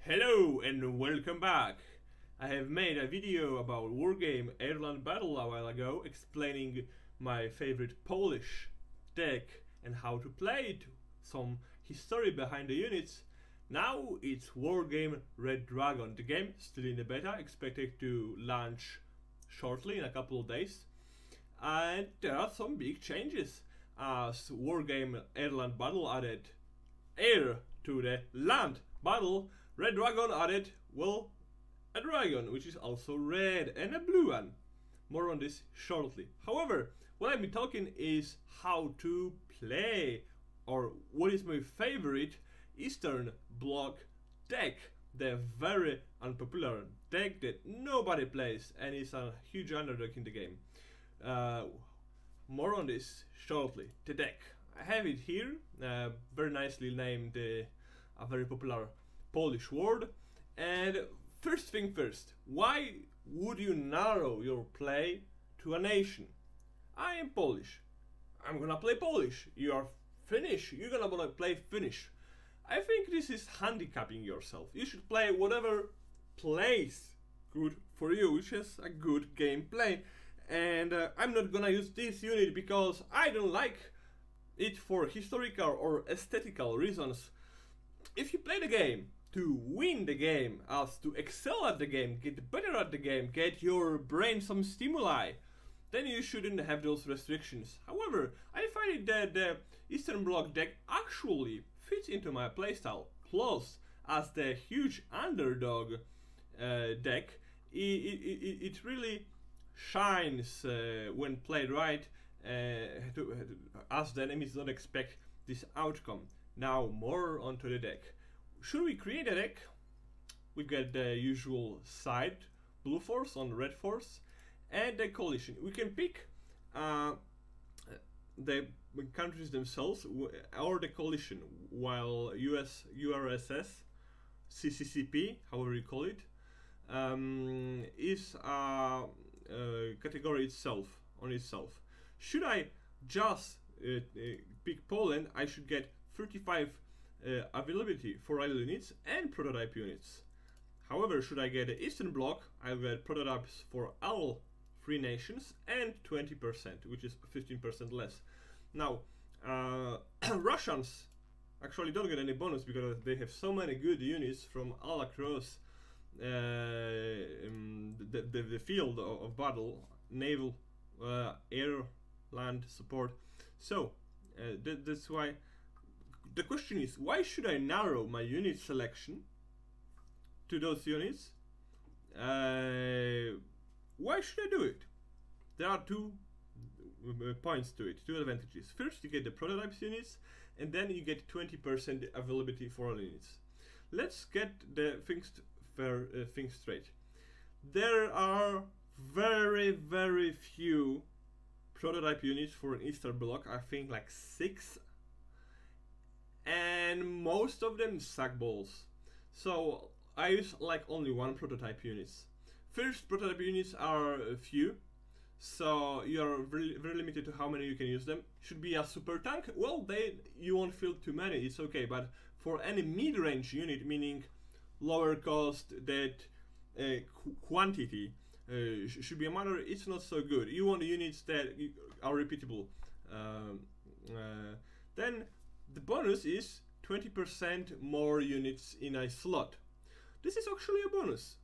Hello and welcome back. I have made a video about Wargame Airland Battle a while ago explaining my favorite Polish deck and how to play it, some history behind the units. Now it's Wargame Red Dragon. The game is still in the beta, expected to launch shortly in a couple of days. And there are some big changes as Wargame Airland Battle added air to the land battle. Red Dragon added, well, a dragon, which is also red, and a blue one. More on this shortly. However, what I'll be talking is how to play, or what is my favorite Eastern Bloc deck. The very unpopular deck that nobody plays, and is a huge underdog in the game. More on this shortly. The deck. I have it here, very nicely named a very popular Polish word. And first thing first, why would you narrow your play to a nation? I am Polish. I'm gonna play Polish. You are Finnish. You're gonna wanna play Finnish. I think this is handicapping yourself. You should play whatever plays good for you, which is a good gameplay. And I'm not gonna use this unit because I don't like it for historical or aesthetical reasons. If you play the game to win the game, as to excel at the game, get better at the game, get your brain some stimuli, then you shouldn't have those restrictions. However, I find it that the Eastern Bloc deck actually fits into my playstyle. Plus, as the huge underdog deck, it really shines when played right, as the enemies don't expect this outcome. Now more onto the deck. Should we create a deck? We get the usual side blue force on red force and the coalition. We can pick the countries themselves or the coalition, while URSS, CCCP, however you call it, is a category itself on itself. Should I just pick Poland, I should get 35 availability for idle units and prototype units. However, should I get the Eastern Bloc, I'll get prototypes for all 3 nations and 20%, which is 15% less. Now, Russians actually don't get any bonus because they have so many good units from all across the field of battle, naval, air, land support. So that's why the question is, why should I narrow my unit selection to those units? Why should I do it? There are 2 points to it, 2 advantages. First, you get the prototypes units, and then you get 20% availability for all units. Let's get the things straight. There are very few prototype units for an Eastern Bloc. I think like 6, and most of them suck balls. So I use like only 1 prototype units. First, prototype units are few, so you are very limited to how many you can use them. Should be a super tank. Well, you won't feel too many. It's okay, but for any mid-range unit, meaning lower cost, that quantity should be a matter. It's not so good. You want units that are repeatable. Then the bonus is 20% more units in a slot. This is actually a bonus,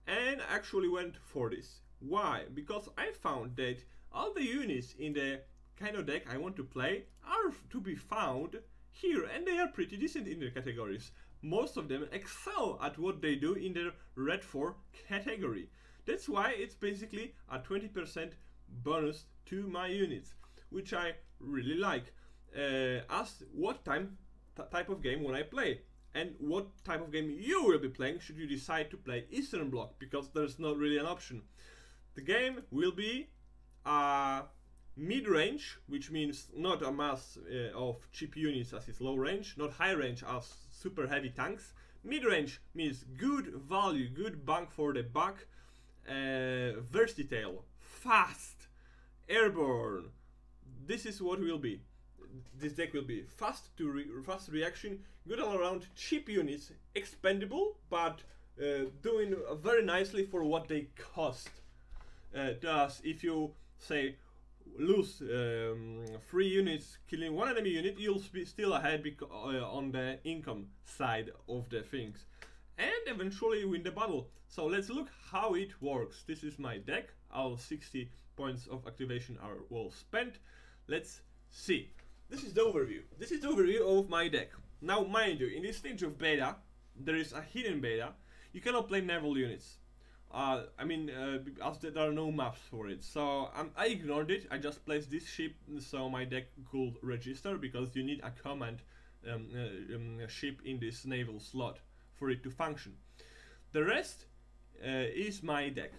and I actually went for this. Why? Because I found that all the units in the kind of deck I want to play are to be found here, and they are pretty decent in their categories. Most of them excel at what they do in their red 4 category. That's why it's basically a 20% bonus to my units, which I really like. Ask what type of game when I play, and what type of game you will be playing should you decide to play Eastern Bloc, because there's not really an option. The game will be mid-range, which means not a mass of cheap units as is low range, not high range as super heavy tanks. Mid-range means good value, good bang for the buck, versatile, fast, airborne. This is what will be. this deck will be fast fast reaction, good all around, cheap units, expendable, but doing very nicely for what they cost. Thus, if you say lose 3 units killing 1 enemy unit, you'll be still ahead on the income side of the things, and eventually win the battle. So let's look how it works. This is my deck. All 60 points of activation are well spent. Let's see. This is the overview. This is the overview of my deck. Now, mind you, in this stage of beta, there is a hidden beta. You cannot play naval units. As there are no maps for it. So I ignored it. I just placed this ship so my deck could register, because you need a command ship in this naval slot for it to function. The rest is my deck.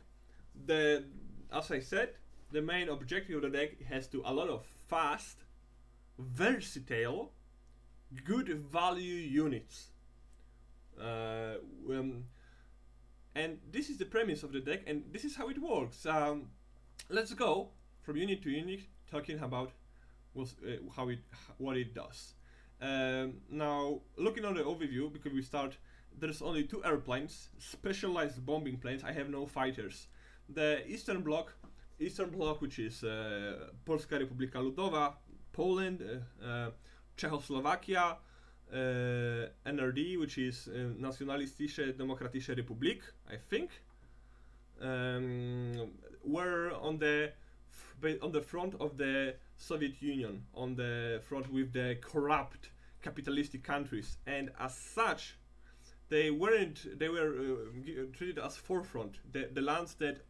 As I said, the main objective of the deck has to a lot of fast, versatile, good value units. And this is the premise of the deck, and this is how it works. Let's go from unit to unit, talking about what it does. Now, looking on the overview, because we start, there's only 2 airplanes, specialized bombing planes. I have no fighters. The Eastern Bloc, which is Polska Republika Ludowa, Poland, Czechoslovakia, NRD, which is Nationalistische Demokratische Republik, I think, were on the front of the Soviet Union, on the front with the corrupt capitalistic countries, and as such, they were treated as forefront. The lands that,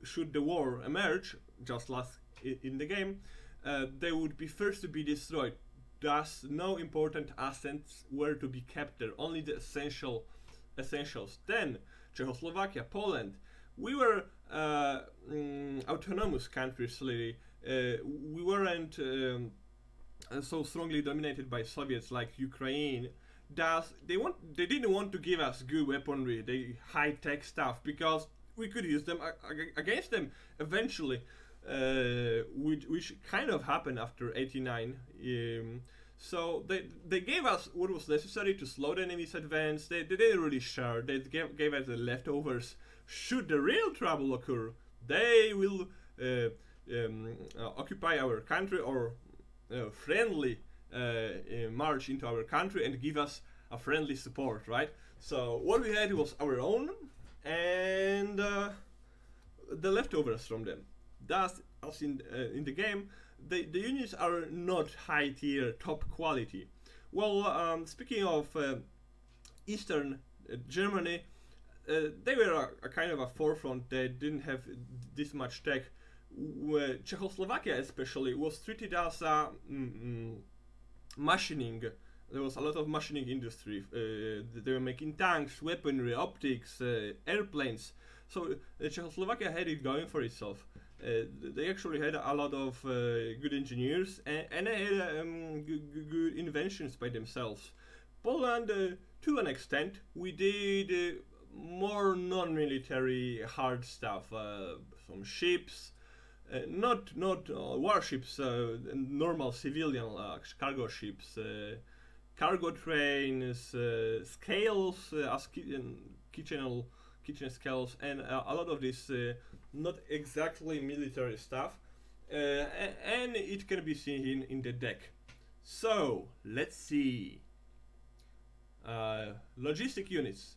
should the war emerge, just last in the game, they would be first to be destroyed. Thus, no important assets were to be kept there, only the essentials. Then, Czechoslovakia, Poland, we were autonomous countries, really. We weren't so strongly dominated by Soviets like Ukraine. Thus, they didn't want to give us good weaponry, the high-tech stuff, because we could use them against them eventually. Which kind of happened after '89. So they gave us what was necessary to slow the enemy's advance. They didn't really share. They gave us the leftovers. Should the real trouble occur, they will occupy our country, or friendly march into our country and give us a friendly support, right? So what we had was our own and the leftovers from them. Thus, as in the game, the units are not high tier, top quality. Well, speaking of Eastern Germany, they were a kind of a forefront. They didn't have this much tech. Czechoslovakia especially was treated as a machining. There was a lot of machining industry. They were making tanks, weaponry, optics, airplanes. So Czechoslovakia had it going for itself. They actually had a lot of good engineers, and they had good inventions by themselves. Poland, to an extent, we did more non-military hard stuff, some ships, not warships, normal civilian cargo ships, cargo trains, scales, kitchen scales, and a lot of this not exactly military stuff, and it can be seen in the deck. So let's see. Logistic units.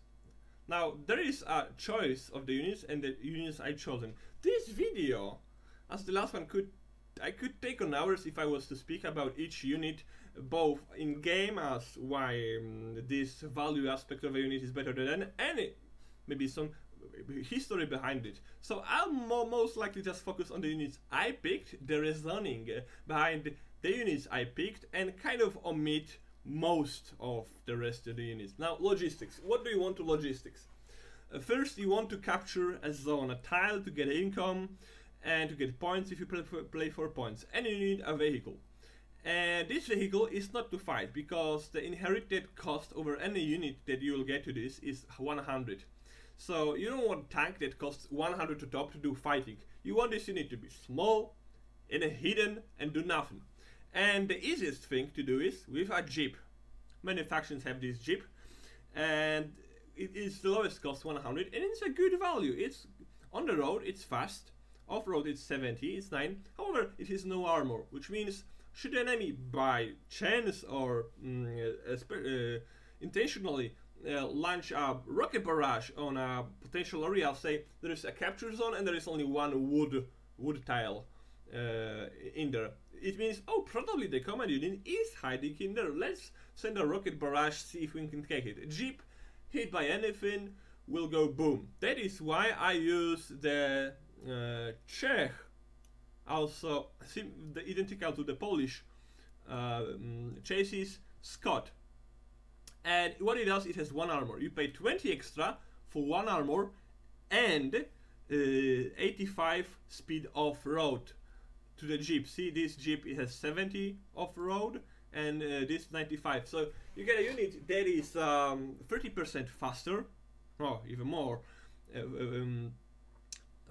Now there is a choice of the units, and the units I chosen. This video, as the last one, I could take on hours if I was to speak about each unit, both in game as why this value aspect of a unit is better than any, maybe some history behind it. So I'll most likely just focus on the units I picked, the reasoning behind the units I picked, and kind of omit most of the rest of the units. Now, logistics. What do you want to logistics? First, you want to capture a zone, a tile, to get income and to get points if you play for points. And you need a vehicle. And this vehicle is not to fight, because the inherited cost over any unit that you will get to this is 100. So you don't want a tank that costs 100 to top to do fighting. You want this unit to be small and hidden and do nothing. And the easiest thing to do is with a jeep. Many factions have this jeep, and it is the lowest cost 100, and it's a good value. It's on the road, it's fast. Off-road, it's 70, it's 9. However, it has no armor, which means should the enemy by chance or intentionally launch a rocket barrage on a potential area, say there is a capture zone and there is only one wood tile in there. It means, oh, probably the command unit is hiding in there. Let's send a rocket barrage, see if we can take it. A jeep hit by anything will go boom. That is why I use the Czech, also the identical to the Polish chassis, Scott. And what it does, it has 1 armor. You pay 20 extra for 1 armor and 85 speed off-road to the jeep. See, this jeep, it has 70 off-road and this 95. So you get a unit that is 30% faster, oh, even more,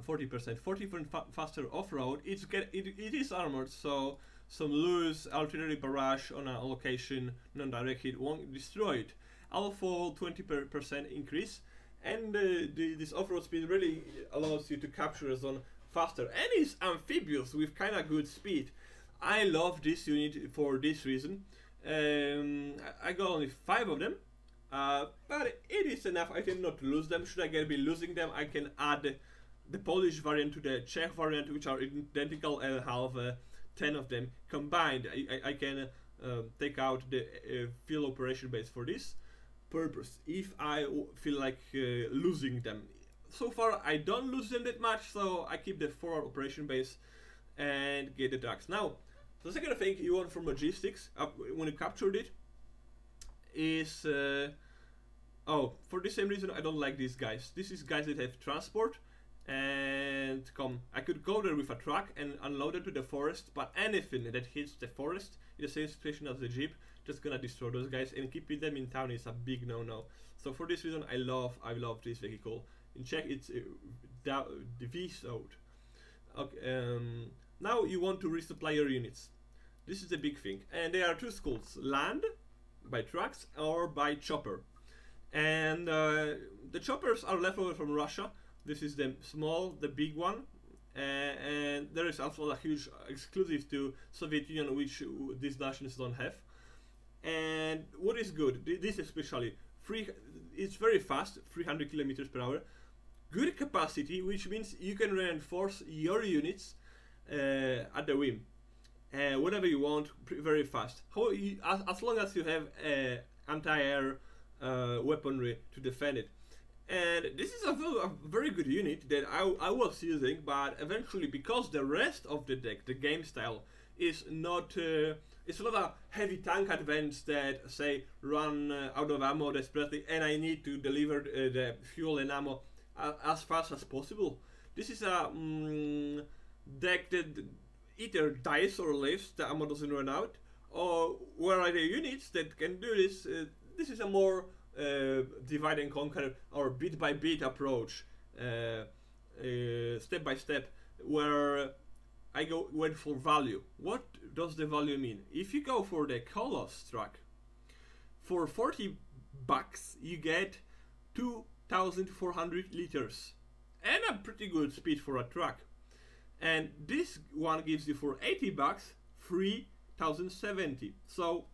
40% faster off-road. It is armored, so some loose artillery barrage on a location, non-direct hit, won't destroy it. Also 20% increase, and this off-road speed really allows you to capture a zone faster, and it's amphibious with kinda good speed. I love this unit for this reason. I got only 5 of them, but it is enough. I tend not to lose them. Should I be losing them, I can add the Polish variant to the Czech variant, which are identical, and have 10 of them combined. I can take out the field operation base for this purpose if I feel like losing them. So far I don't lose them that much, so I keep the 4 operation base and get the trucks. Now, the second thing you want from logistics when you captured it is oh, for the same reason I don't like these guys. This is guys that have transport and I could go there with a truck and unload it to the forest, but anything that hits the forest in the same situation as the jeep, just gonna destroy those guys, and keeping them in town is a big no-no. So for this reason I love this vehicle. In Czech it's the V-Sode. Okay, now you want to resupply your units. This is the big thing, and there are 2 schools: land by trucks or by chopper. And the choppers are left over from Russia. This is the small, the big one, and there is also a huge exclusive to Soviet Union, which these nations don't have. And what is good, this especially, it's very fast, 300 kilometers per hour, good capacity, which means you can reinforce your units at the whim, whenever you want, very fast. As long as you have anti-air weaponry to defend it. And this is a very good unit that I was using, but eventually, because the rest of the deck, the game style, is not it's not a heavy tank advance that say run out of ammo desperately, and I need to deliver the fuel and ammo as fast as possible. This is a deck that either dies or lives, the ammo doesn't run out, or where are the units that can do this? This is a more divide and conquer or bit by bit approach, step by step, where I went for value. What does the value mean? If you go for the Kolos truck, for 40 bucks you get 2,400 liters and a pretty good speed for a truck. And this one gives you for 80 bucks 3,070. So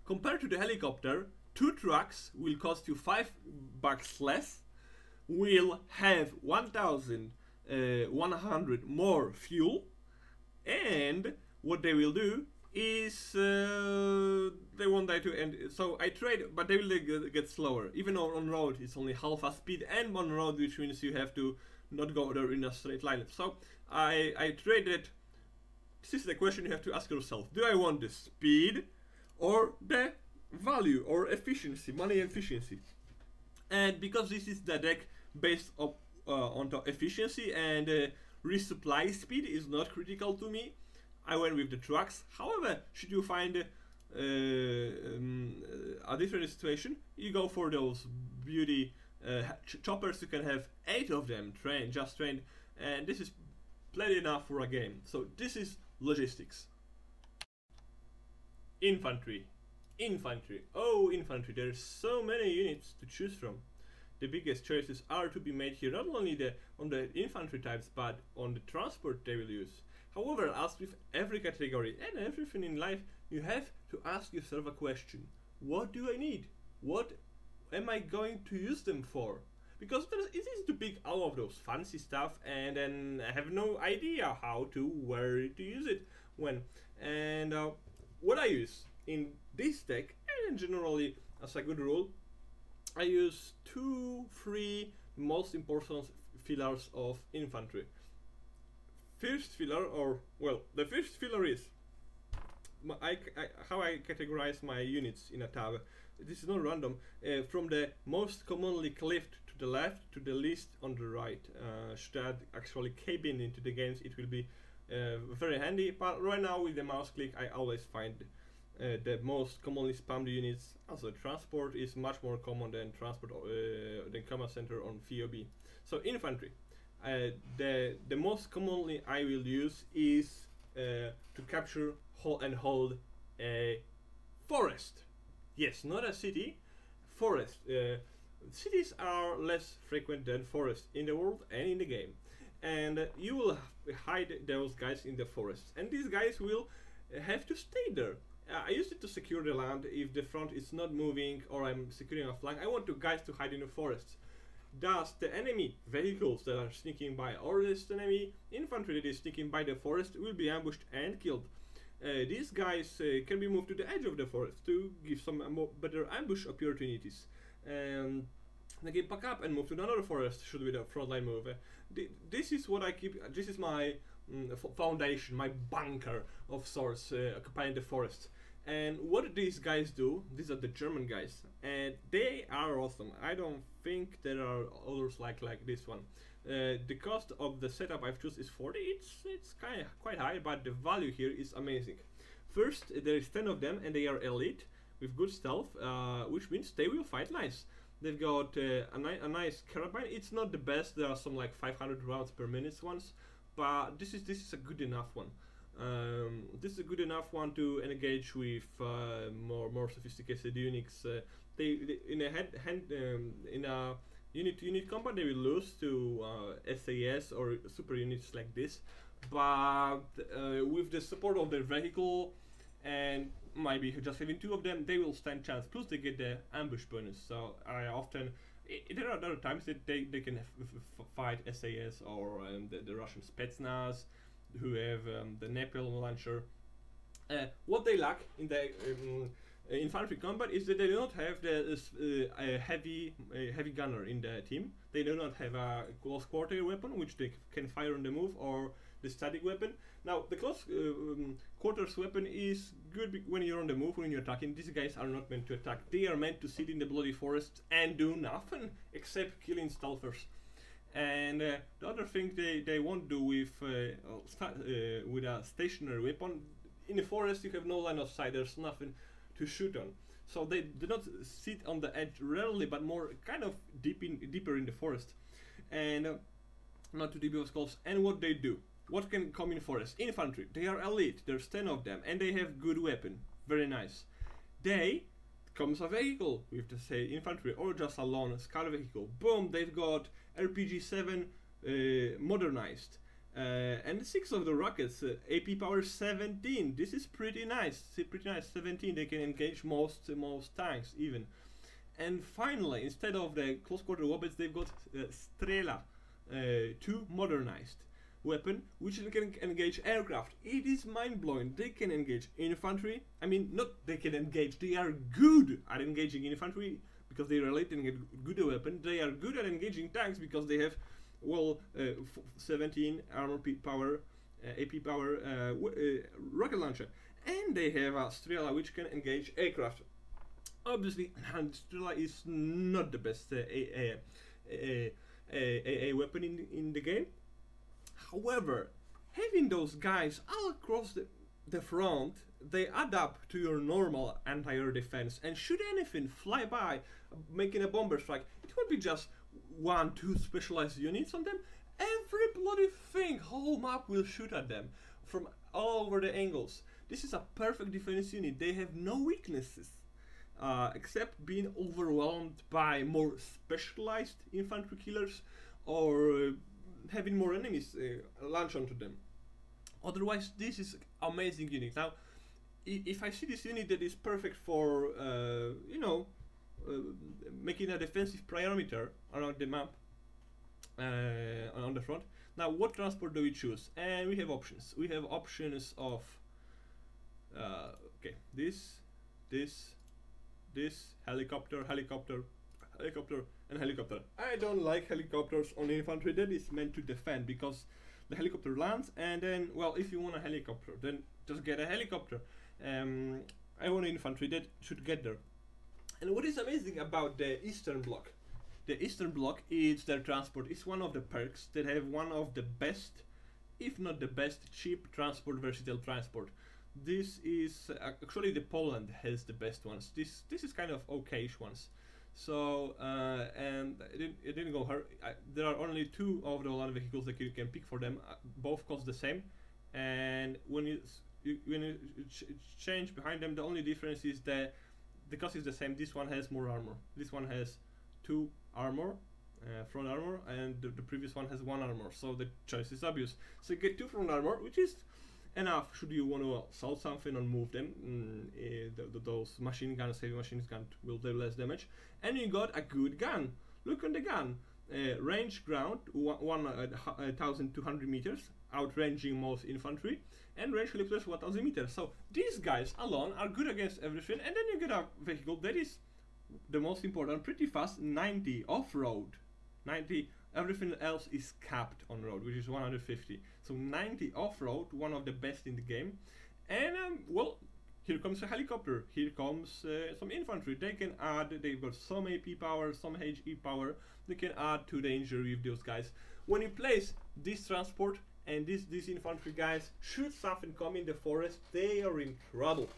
compared to the helicopter, 2 trucks will cost you 5 bucks less, will have 1,100 more fuel, and what they will do is they won't die to end. So I trade, but they will get slower. Even on road, it's only half a speed, and on road, which means you have to not go there in a straight line. So I traded. This is the question you have to ask yourself: do I want the speed or the value or efficiency, money efficiency? And because this is the deck based on the efficiency and resupply speed is not critical to me, I went with the trucks. However, should you find a different situation, you go for those beauty choppers. You can have 8 of them trained, and this is plenty enough for a game. So this is logistics. Infantry. Infantry. Oh, infantry. There's so many units to choose from. The biggest choices are to be made here, not only on the infantry types, but on the transport they will use. However, as with every category and everything in life, you have to ask yourself a question. What do I need? What am I going to use them for? Because it's easy to pick all of those fancy stuff and then have no idea how to, where to use it, when. And what I use in this deck, and generally as a good rule, I use 3 most important pillars of infantry. First pillar, or well, the first pillar is how I categorize my units in a tab. This is not random. From the most commonly clipped to the left to the least on the right. Should I actually cabin into the games, it will be very handy. But right now with the mouse click, I always find the most commonly spammed units. Also, transport is much more common than transport than command center on VOB. So infantry. The most commonly I will use is to capture and hold a forest. Yes, not a city, forest. Cities are less frequent than forests in the world and in the game. And you will hide those guys in the forests. And these guys will have to stay there. I use it to secure the land if the front is not moving or I'm securing a flank. I want guys to hide in the forests. Thus, the enemy vehicles that are sneaking by or this enemy infantry that is sneaking by the forest will be ambushed and killed. These guys can be moved to the edge of the forest to give some better ambush opportunities. They can pack up and move to another forest should be the frontline move. This is what I keep. This is my foundation, my bunker of sorts, occupying the forest. And what these guys do, these are the German guys, and they are awesome. I don't think there are others like this one. The cost of the setup I've chosen is 40. It's quite high, but the value here is amazing. First, there is 10 of them, and they are elite with good stealth, which means they will fight nice. They've got a nice carabine. It's not the best. There are some like 500 rounds per minute ones, but this is a good enough one. This is a good enough one to engage with more sophisticated units. They in a unit combat they will lose to SAS or super units like this, but with the support of their vehicle and maybe just having 2 of them, they will stand chance. Plus they get the ambush bonus. So I often there are other times that they can fight SAS or the Russian Spetsnaz, who have the napalm launcher. What they lack in the infantry combat is that they do not have the heavy gunner in the team. They do not have a close quarter weapon which they can fire on the move, or the static weapon. Now the close quarters weapon is good when you're on the move, when you're attacking. These guys are not meant to attack. They are meant to sit in the bloody forest and do nothing except killing stealthers. And the other thing they won't do with a stationary weapon, in the forest you have no line of sight, there's nothing to shoot on. So they do not sit on the edge rarely, but more kind of deeper in the forest. And not too deep of skulls. And what they do, what can come in forest? Infantry, they are elite, there's 10 of them, and they have good weapon, very nice. They comes a vehicle with the say infantry or just a lone scout vehicle. Boom, they've got RPG-7 modernized, and 6 of the rockets, AP power 17. This is pretty nice. 17. They can engage most tanks even. And finally, instead of the close quarter weapons, they've got Strela 2 modernized weapon, which can engage aircraft. It is mind-blowing. They can engage infantry. I mean, not they can engage, they are good at engaging infantry because they are elite and get good weapon. They are good at engaging tanks because they have, well, 17 armor power, AP power, rocket launcher. And they have a Strela which can engage aircraft. Obviously, Strela is not the best a weapon in the game. However, having those guys all across the front, they add up to your normal anti-air defense, and should anything fly by making a bomber strike, it won't be just 1-2 specialized units on them. Every bloody thing, whole map will shoot at them from all over the angles. This is a perfect defense unit. They have no weaknesses. Except being overwhelmed by more specialized infantry killers or having more enemies launch onto them. Otherwise, this is amazing unit. Now, if I see this unit that is perfect for, making a defensive perimeter around the map on the front. Now, what transport do we choose? And we have options. We have options of, this, helicopter, and helicopter. I don't like helicopters on infantry. That is meant to defend, because the helicopter lands and then, well, if you want a helicopter, then just get a helicopter. I want infantry that should get there. And what is amazing about the Eastern Bloc? The Eastern Bloc is their transport. It's one of the perks that have one of the best, if not the best, cheap transport, versatile transport. This is actually the Poland has the best ones. This is kind of okayish ones. So and it didn't go hard. There are only 2 of the land vehicles that you can pick for them. Both cost the same, and when you change behind them, the only difference is the cost is the same. This one has more armor. This one has 2 armor, front armor, and the previous one has 1 armor. So the choice is obvious. So you get 2 front armor, which is enough should you want to assault something and move them. Those machine guns, heavy machine guns will do less damage. And you got a good gun. Look on the gun. Range ground 1,200 meters, outranging most infantry, and range helicopters 1,000 meters. So these guys alone are good against everything. And then you get a vehicle that is the most important, pretty fast, 90 off-road. 90. Everything else is capped on road, which is 150. So 90 off-road, one of the best in the game. And well, here comes a helicopter. Here comes some infantry. They can add. They've got some AP power, some HE power. They can add to the injury with those guys. When you place this transport and these infantry guys, should something come in the forest, they are in trouble.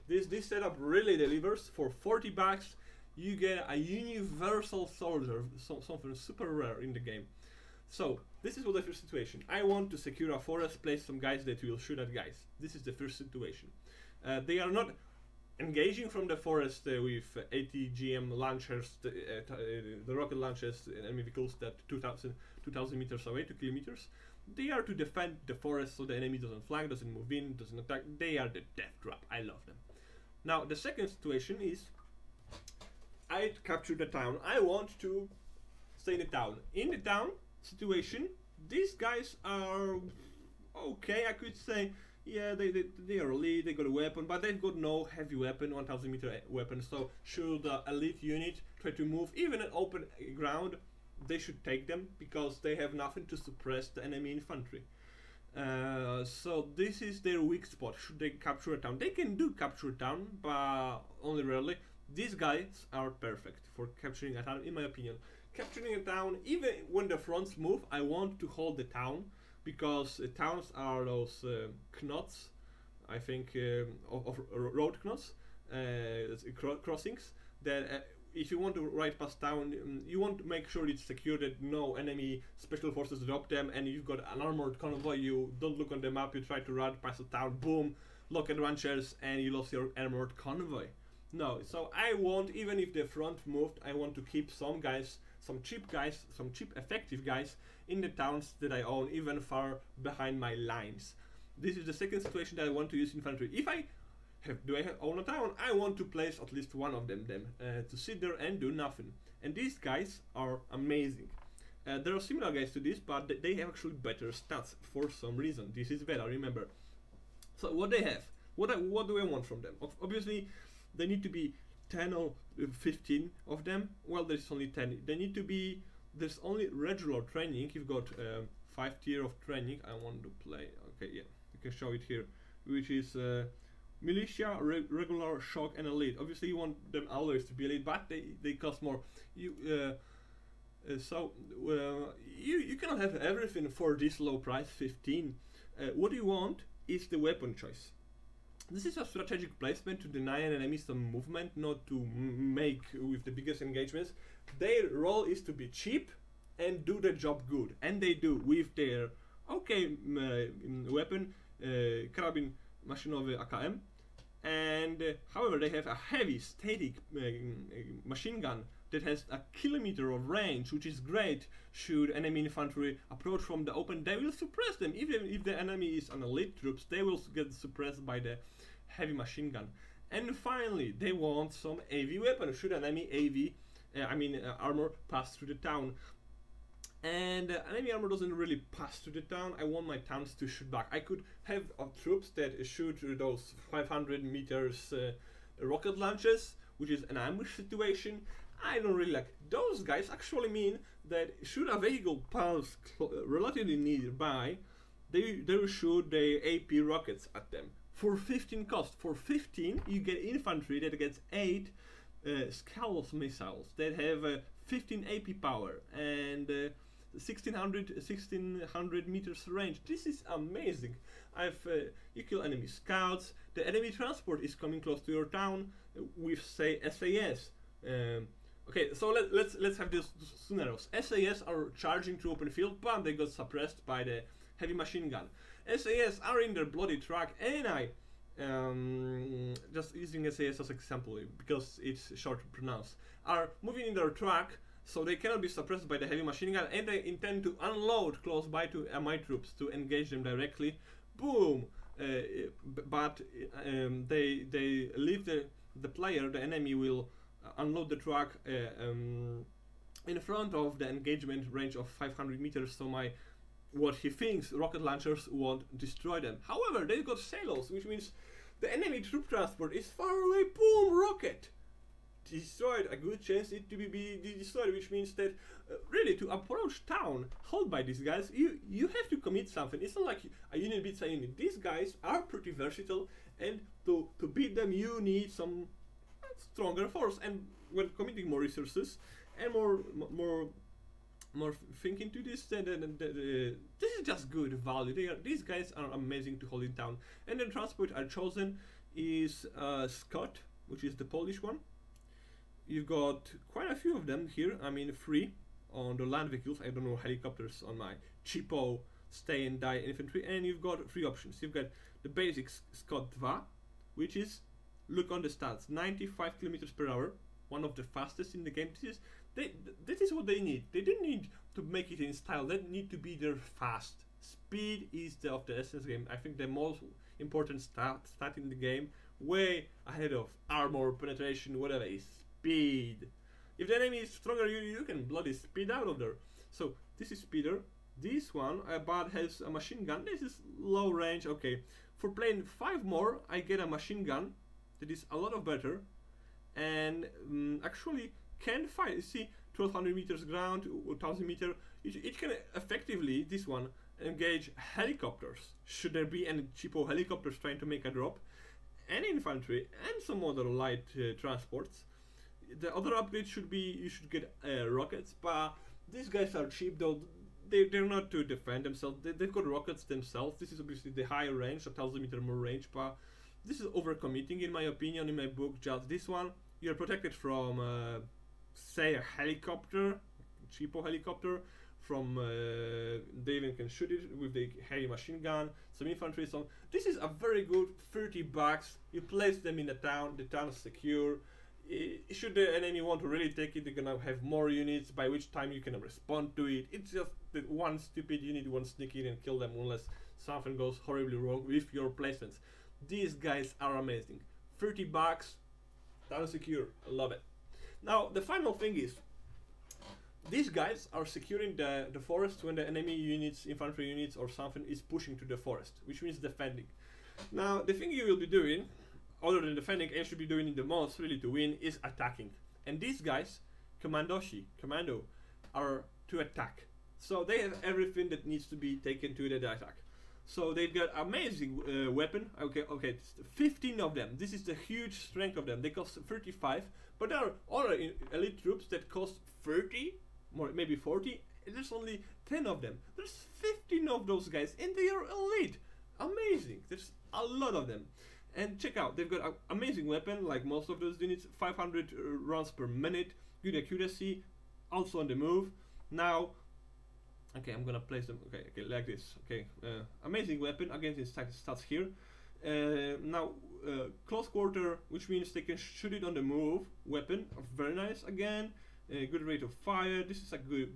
This setup really delivers. For 40 bucks. You get a universal soldier, something super rare in the game. So, this is what the first situation. I want to secure a forest, place some guys that will shoot at guys. This is the first situation. They are not engaging from the forest with ATGM launchers, the rocket launchers, enemy vehicles that 2,000 meters away, 2 kilometers. They are to defend the forest so the enemy doesn't flank, doesn't move in, doesn't attack. They are the death trap. I love them. Now, the second situation is I capture the town. I want to stay in the town. In the town situation, these guys are okay. I could say, yeah, they are elite. They got a weapon, but they've got no heavy weapon, 1,000 meter weapon. So should the elite unit try to move even in open ground, they should take them because they have nothing to suppress the enemy infantry. So this is their weak spot. Should they capture a town? They can do capture a town, but only rarely. These guys are perfect for capturing a town, in my opinion. Capturing a town, even when the fronts move, I want to hold the town, because towns are those knots, I think, of road knots, crossings, that if you want to ride past town, you want to make sure it's secure, that no enemy special forces drop them, and you've got an armored convoy, you don't look on the map, you try to ride past the town, boom, lock and ranchers, and you lost your armored convoy. No, so I want, even if the front moved, I want to keep some guys, some cheap effective guys in the towns that I own, even far behind my lines. This is the second situation that I want to use infantry. If I own a town, I want to place at least one of them to sit there and do nothing. And these guys are amazing. There are similar guys to this, but they have actually better stats for some reason. This is better, remember. So what they have, what do I want from them? Obviously, they need to be 10 or 15 of them. Well, there's only 10. They need to be, there's only regular training. You've got 5 tier of training. I want to play, okay, yeah, you can show it here, which is militia, regular, shock, and elite. Obviously, you want them always to be elite, but they cost more. You cannot have everything for this low price, 15. What you want is the weapon choice. This is a strategic placement to deny an enemy some movement, not to make with the biggest engagements. Their role is to be cheap and do the job good, and they do with their okay weapon, carabin Maszynowym AKM. And however, they have a heavy static machine gun that has a kilometer of range, which is great. Should enemy infantry approach from the open, they will suppress them. Even if the enemy is an elite troops, they will get suppressed by the heavy machine gun. And finally, they want some AV weapon. Should enemy armor pass through the town. And enemy armor doesn't really pass through the town. I want my towns to shoot back. I could have troops that shoot those 500 meters rocket launches, which is an ambush situation. I don't really like. Those guys actually mean that should a vehicle pass relatively nearby, they will shoot the AP rockets at them. For 15 cost. For 15, you get infantry that gets 8 Scalps missiles that have 15 AP power and 1600 meters range. This is amazing. You kill enemy scouts. The enemy transport is coming close to your town with, say, SAS. Okay, so let's have these scenarios. SAS are charging through open field, but they got suppressed by the heavy machine gun. SAS are in their bloody truck, and I just using SAS as example because it's short to pronounce, are moving in their truck, so they cannot be suppressed by the heavy machine gun, and they intend to unload close by to my troops to engage them directly. Boom! But they leave the player, the enemy will unload the truck in front of the engagement range of 500 meters, so what he thinks rocket launchers won't destroy them. However, they've got silos, which means the enemy troop transport is far away. Boom! Rocket! Destroyed. A good chance it to be destroyed, which means that really to approach town held by these guys, you have to commit something. It's not like a unit beats a unit. These guys are pretty versatile, and to beat them you need some stronger force. And when committing more resources and more thinking to this, this is just good value. These guys are amazing to hold in town. And the transport I chosen is Scott, which is the Polish one. You've got quite a few of them here. I mean, 3 on the land vehicles. I don't know, helicopters on my cheapo stay and die infantry. And you've got 3 options. You've got the basic Scott 2, which is, look on the stats, 95 kilometers per hour, one of the fastest in the game. This is what they need. They don't need to make it in style. They need to be there fast. Speed is of the essence game. I think the most important stat in the game, way ahead of armor, penetration, whatever, is speed. If the enemy is stronger, you can bloody speed out of there. So this is speeder. This one, but has a machine gun. This is low range. Okay, for playing 5 more, I get a machine gun that is a lot of better, and actually can fight. You see, 1200 meters ground, 1000 meter. It can effectively, this one, engage helicopters. Should there be any cheapo helicopters trying to make a drop, and infantry, and some other light transports. The other upgrade should be you should get rockets, but these guys are cheap though. They're not to defend themselves. They've got rockets themselves. This is obviously the higher range, 1000 meter more range, but this is overcommitting in my opinion. In my book, just this one, you're protected from say a helicopter, cheapo helicopter, from they even can shoot it with the heavy machine gun, some infantry. So this is a very good $30. You place them in the town is secure. Should the enemy want to really take it, they're gonna have more units, by which time you can respond to it. It's just that one stupid unit won't sneak in and kill them unless something goes horribly wrong with your placements. These guys are amazing. $30, town secure, I love it. Now the final thing is, these guys are securing the forest when the enemy units, infantry units or something is pushing to the forest, which means defending. Now the thing you will be doing, other than defending, and should be doing it the most really to win, is attacking. And these guys, commando, are to attack. So they have everything that needs to be taken to the attack. So they've got amazing weapon. Okay, 15 of them. This is the huge strength of them. They cost 35, but there are other elite troops that cost 30, more maybe 40. There's only 10 of them. There's 15 of those guys, and they are elite. Amazing. There's a lot of them. And check out, they've got an amazing weapon, like most of those units, 500 rounds per minute, good accuracy, also on the move. Now, okay, I'm gonna place them, okay, like this, okay, amazing weapon, again, it stats here. Now, close quarter, which means they can shoot it on the move. Weapon, very nice again. Good rate of fire. This is a good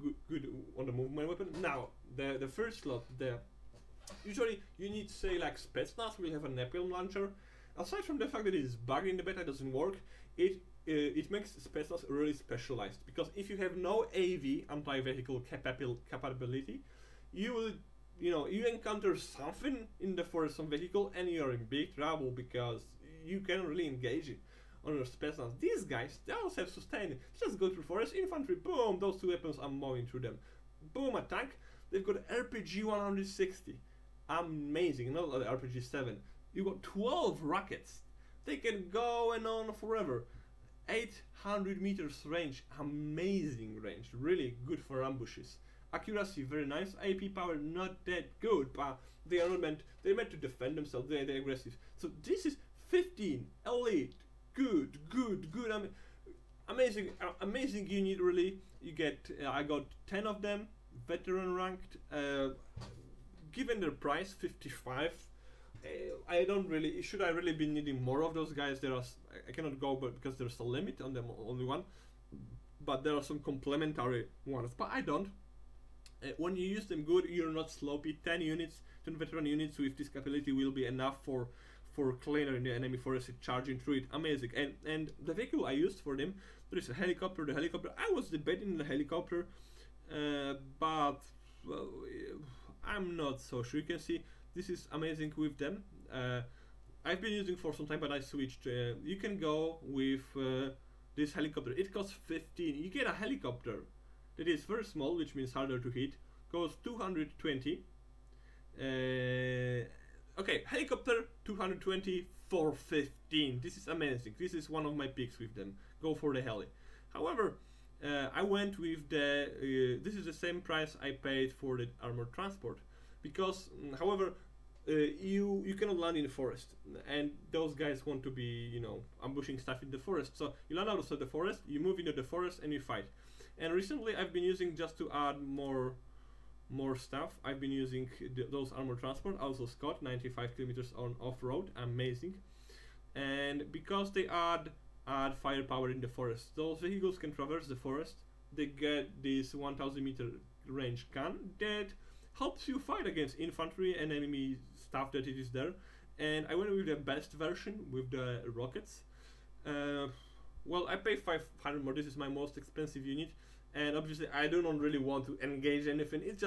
on the movement weapon. Now, the first slot, usually you need, say, like Spetsnaz will have a napalm launcher. Aside from the fact that it is bugged in the beta, doesn't work, it makes Spetsnaz really specialized, because if you have no AV, anti-vehicle capability, you will, you encounter something in the forest, some vehicle, and you're in big trouble, because you can't really engage it on your Spetsnaz. These guys, they also have sustain. Just go through forest, infantry, boom, those two weapons are mowing through them. Boom, attack. They've got RPG 160. Amazing, not like RPG 7. You got 12 rockets. They can go and on forever. 800 meters range, amazing range, really good for ambushes. Accuracy, very nice. AP power, not that good, but they are not meant, they're meant to defend themselves, they're aggressive. So this is 15, elite, good. Amazing unit, really. You get, I got 10 of them, veteran ranked. Given their price, 55, I don't really, should I really be needing more of those guys? I cannot go, but because there's a limit on them, only one, but there are some complementary ones, but I don't. When you use them good, you're not sloppy. 10 units, 10 veteran units with this capability will be enough for clearing the enemy forest, charging through it. Amazing. And the vehicle I used for them, there is a helicopter. The helicopter, I was debating the helicopter, but well, I'm not so sure. You can see this is amazing with them. I've been using for some time, but I switched. You can go with this helicopter. It costs 15. You get a helicopter that is very small, which means harder to hit. Goes 220. Okay, helicopter 220 for 15. This is amazing. This is one of my picks with them. Go for the heli. However, I went with the. This is the same price I paid for the armored transport, because, however, you cannot land in the forest, and those guys want to be, ambushing stuff in the forest. So you land outside the forest, you move into the forest, and you fight. And recently, I've been using, just to add more stuff, I've been using those armored transport. Also Scott, 95 kilometers on off-road, amazing. And because they add firepower in the forest, those vehicles can traverse the forest. They get this 1000 meter range gun that helps you fight against infantry and enemy stuff that it is there. And I went with the best version with the rockets. Well, I pay 500 more. This is my most expensive unit, and obviously I do not really want to engage anything. It's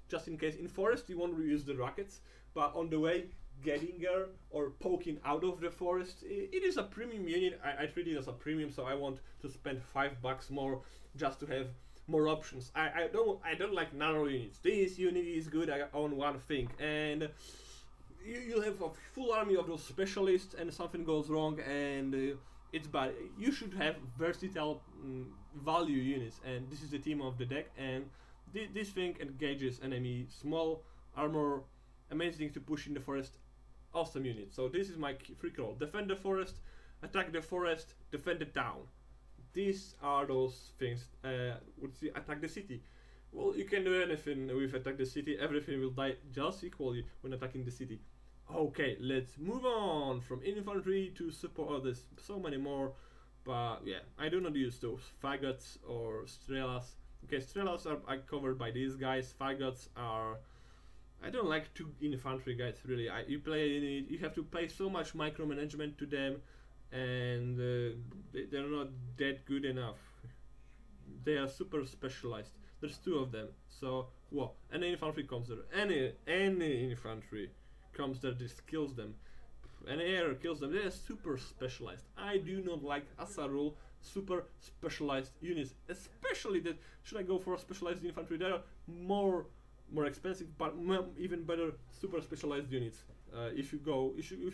just in case in forest you want to use the rockets, but on the way getting there or poking out of the forest, it is a premium unit. I treat it as a premium, so I want to spend $5 more just to have more options. I don't like narrow units. This unit is good on one thing, and you'll have a full army of those specialists, and something goes wrong, and it's bad. You should have versatile value units, and this is the theme of the deck. And this thing engages enemy, small armor, amazing to push in the forest. Awesome unit. So this is my free crawl. Defend the forest, attack the forest, defend the town. These are those things. Attack the city. Well, you can do anything with attack the city. Everything will die just equally when attacking the city. Okay, let's move on from infantry to support. Oh, there's so many more, but yeah, I do not use those faggots or strelas. Okay, strelas are covered by these guys. Faggots are. I don't like two infantry guys really. You have to play so much micromanagement to them, and they're not that good enough. They are super specialized. There's two of them, so whoa. Any infantry comes there. Any infantry comes there, this kills them. Any air kills them. They are super specialized. I do not like, as a rule, super specialized units. Especially that, should I go for a specialized infantry? They are more expensive, but even better super specialized units. If you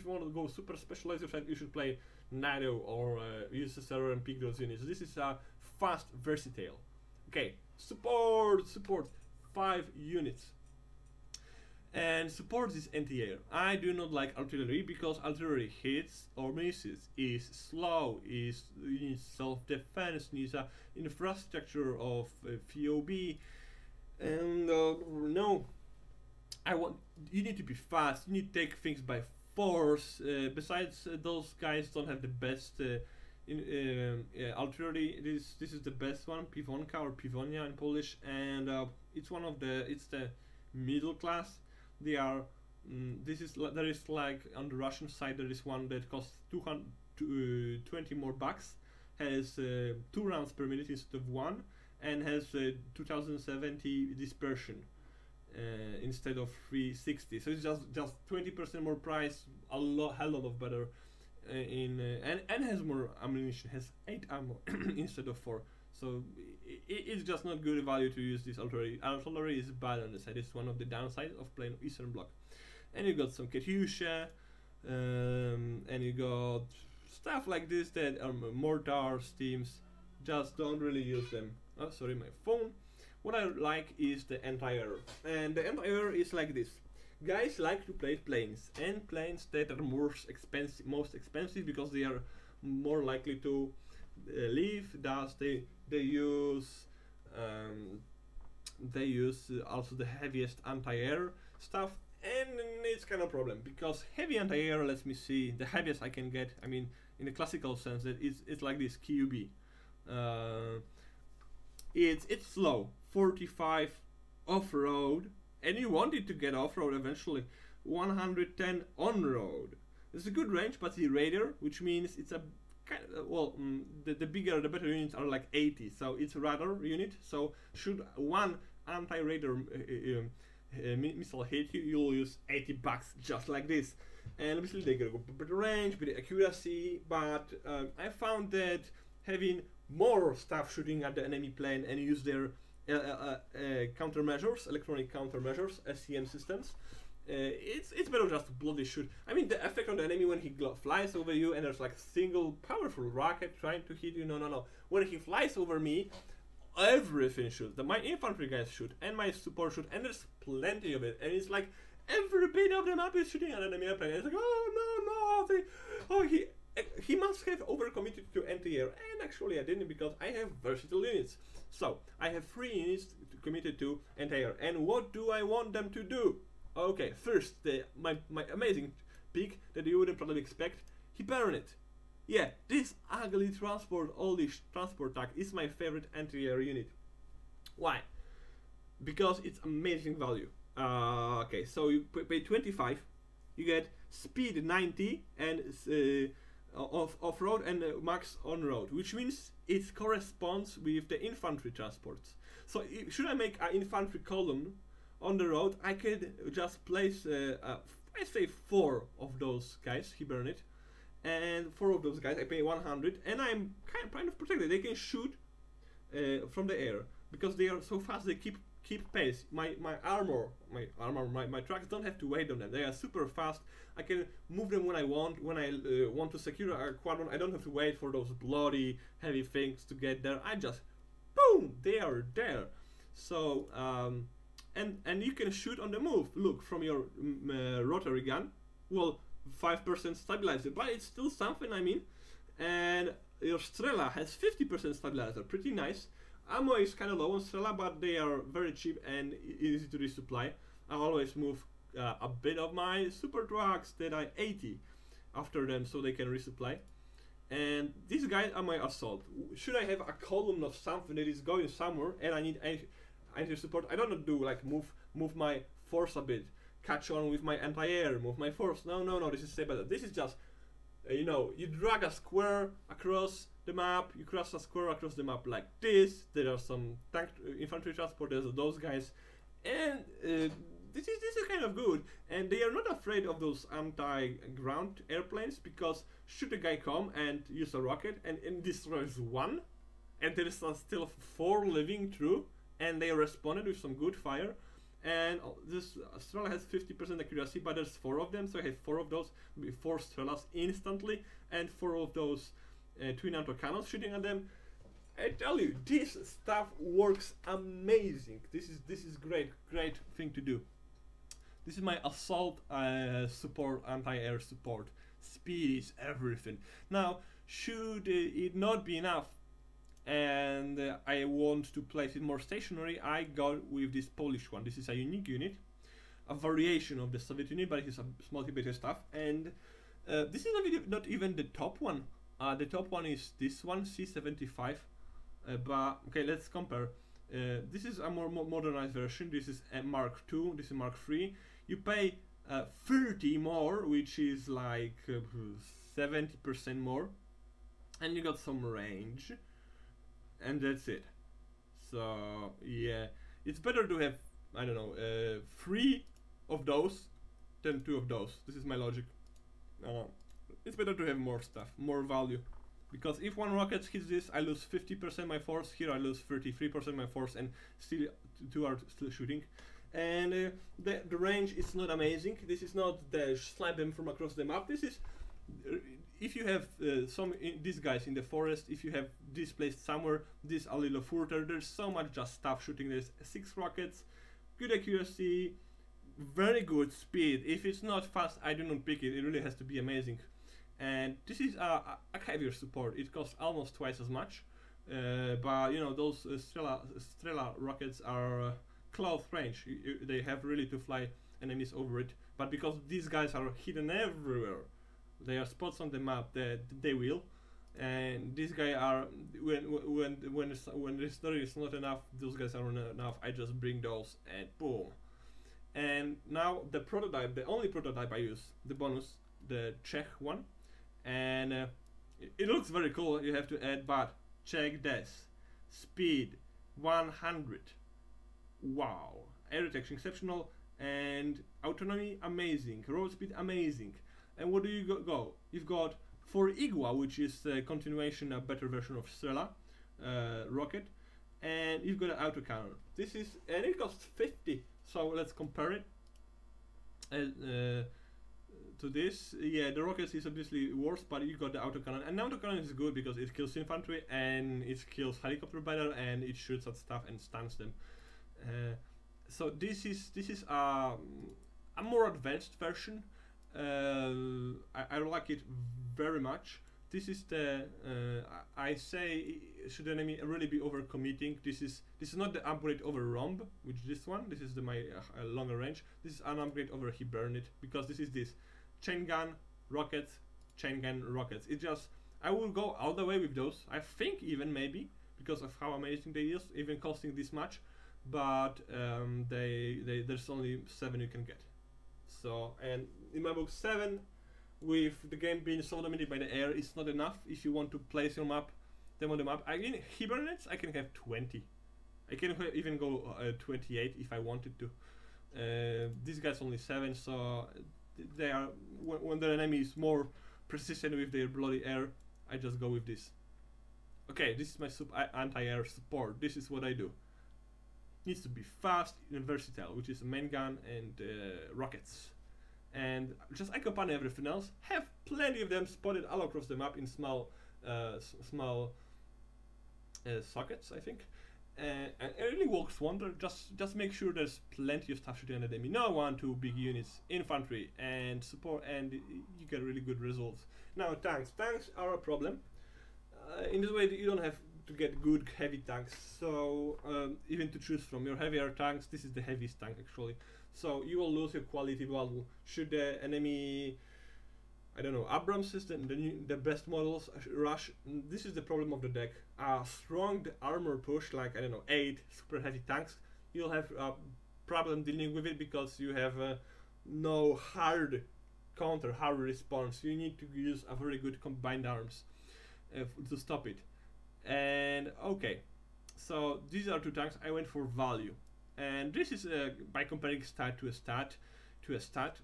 want to go super specialized, you should play NATO or USSR and pick those units. This is fast, versatile. Okay, support 5 units. And support is anti-air. I do not like artillery because artillery hits or misses, is slow, needs self-defense, needs infrastructure of FOB, and no. You need to be fast. You need to take things by force. Besides, those guys don't have the best artillery. This is the best one, Piwonka or Piwonia in Polish, and it's the middle class. They are. There is like on the Russian side there is one that costs 220 more bucks, has 2 rounds per minute instead of 1, and has 2070 dispersion instead of 360. So it's just 20% more price, hell lot of better. And has more ammunition, has 8 ammo instead of 4. So it's just not good value to use this artillery. Artillery is bad on the side. It's one of the downsides of playing Eastern Bloc. And you got some Katyusha, and you got stuff like this that are mortars, teams. Just don't really use them. Oh, sorry, my phone. What I like is the anti-air, and the anti-air is like this. Guys like to play planes, and planes that are most expensive because they are more likely to leave. Thus, they use also the heaviest anti-air stuff, and it's kind of a problem because heavy anti-air. Let me see, the heaviest I can get. I mean, in the classical sense, that it's like this QB. It's slow, 45 off-road, and you want it to get off-road eventually. 110 on-road. It's a good range, but the radar, which means it's a kind of, the bigger the better units are like 80, so it's a radar unit. So should one anti-radar missile hit you, you'll use 80 bucks just like this. And obviously they get a better range, better accuracy, but I found that having more stuff shooting at the enemy plane and use their countermeasures, electronic countermeasures, SCM systems, it's better just to bloody shoot. I mean, the effect on the enemy when he flies over you and there's like single powerful rocket trying to hit you, no. When he flies over me, everything shoots. My infantry guys shoot, and my support shoot, and there's plenty of it, and it's like every bit of the map is shooting at enemy airplane. It's like, he must have overcommitted to anti-air, and actually I didn't, because I have versatile units. So I have 3 units committed to anti-air, and what do I want them to do? Okay, first, my amazing pick that you wouldn't probably expect, Hypernet. Yeah, this ugly transport, all this transport tag is my favorite anti-air unit. Why? Because it's amazing value. Okay, so you pay 25, you get speed 90 and off-road and max on-road, which means it corresponds with the infantry transports. So should I make an infantry column on the road, I could just place, I say 4 of those guys, Hypernet, and 4 of those guys I pay 100, and I'm kind of protected. They can shoot from the air because they are so fast. They keep pace. My trucks don't have to wait on them. They are super fast. I can move them when I want. When I want to secure a quadrant, I don't have to wait for those bloody heavy things to get there. I just boom, they are there. So and you can shoot on the move. Look, from your rotary gun. Well, 5% stabilizer, but it's still something, I mean. And your Strela has 50% stabilizer, pretty nice. Ammo is kind of low on Strela, but they are very cheap and easy to resupply. I always move a bit of my super trucks that are 80 after them so they can resupply. And these guys are my assault. Should I have a column of something that is going somewhere and I need support, I don't do like move my force a bit, catch on with my anti-air, move my force. No, this is better. This is just, you drag a square across the map, you cross a square across the map like this. There are some tank infantry transporters, those guys, and this is kind of good. And they are not afraid of those anti-ground airplanes, because should a guy come and use a rocket and destroys 1, and there is still 4 living through, and they responded with some good fire. And this Strela has 50% accuracy, but there's 4 of them, so I have 4 of those, 4 Strelas instantly, and 4 of those twin autocannons shooting at them. I tell you, this stuff works amazing. This is great thing to do. This is my assault support, anti-air support. Speed is everything. Now, should it not be enough, and I want to place it more stationary, I go with this Polish one. This is a unique unit. a variation of the Soviet Union, but it's a multiplayer stuff. And this is not even the top one. The top one is this one, C-75. But okay, let's compare. This is a more modernized version. This is a Mark II. This is Mark III. You pay 30 more, which is like 70% more, and you got some range, and that's it. So yeah, it's better to have, I don't know, 3 of those than 2 of those. This is my logic. It's better to have more stuff, more value, because if one rocket hits this, I lose 50% my force. Here I lose 33% my force, and still 2 are still shooting. And the range is not amazing. This is not the slap them from across the map. This is if you have these guys in the forest, if you have this placed somewhere, this a little further, there's so much just stuff shooting. There's 6 rockets, good accuracy, very good speed. If it's not fast, I do not pick it. It really has to be amazing. And this is a heavier support. It costs almost twice as much, but you know, those Strela rockets are close range. They have really to fly enemies over it. But because these guys are hidden everywhere, they are spots on the map that they will. And these guys are when the story is not enough, those guys are not enough. I just bring those and boom. And now the prototype, the only prototype I use, the bonus, the Czech one, and it looks very cool. You have to add, but check this: speed 100. Wow, air detection exceptional, and autonomy amazing, road speed amazing. And what do you go? You've got for Igua, which is a continuation, a better version of Strela rocket, and you've got an autocannon. This is, and it costs 50. So let's compare it to this. Yeah, the rockets is obviously worse, but you got the autocannon, and the autocannon is good because it kills infantry and it kills helicopter better, and it shoots at stuff and stuns them. So this is a more advanced version. I like it very much. This is the I say, should the enemy really be overcommitting? This is not the upgrade over Romb, which is this one. This is my longer range. This is an upgrade over Hibernate, because this is this chain gun rockets, chain gun rockets. It just, I will go all the way with those. I think even maybe because of how amazing they is, even costing this much. But there's only 7 you can get. So, and in my book, 7 with the game being so dominated by the air is not enough if you want to place your map, them on the map. In Hibernates, I can have 20. I can even go 28 if I wanted to. This guy's only 7, so they are, when the enemy is more persistent with their bloody air, I just go with this. Okay, this is my anti-air support. This is what I do. Needs to be fast and versatile, which is a main gun and rockets. And just accompany everything else. Have plenty of them spotted all across the map in small sockets, I think. And it really works wonder. Just make sure there's plenty of stuff shooting at the enemy. No 1-2 big units, infantry and support, and you get really good results. Now tanks. Tanks are a problem. In this way, you don't have to get good heavy tanks, so even to choose from your heavier tanks, this is the heaviest tank actually, so you will lose your quality value. Should the enemy, I don't know, Abrams is the best models rush, this is the problem of the deck. A strong armor push, like I don't know, 8 super heavy tanks, you'll have a problem dealing with it because you have no hard counter, hard response. You need to use a very good combined arms to stop it. And okay, so these are 2 tanks. I went for value, and this is by comparing stat to a stat to a stat.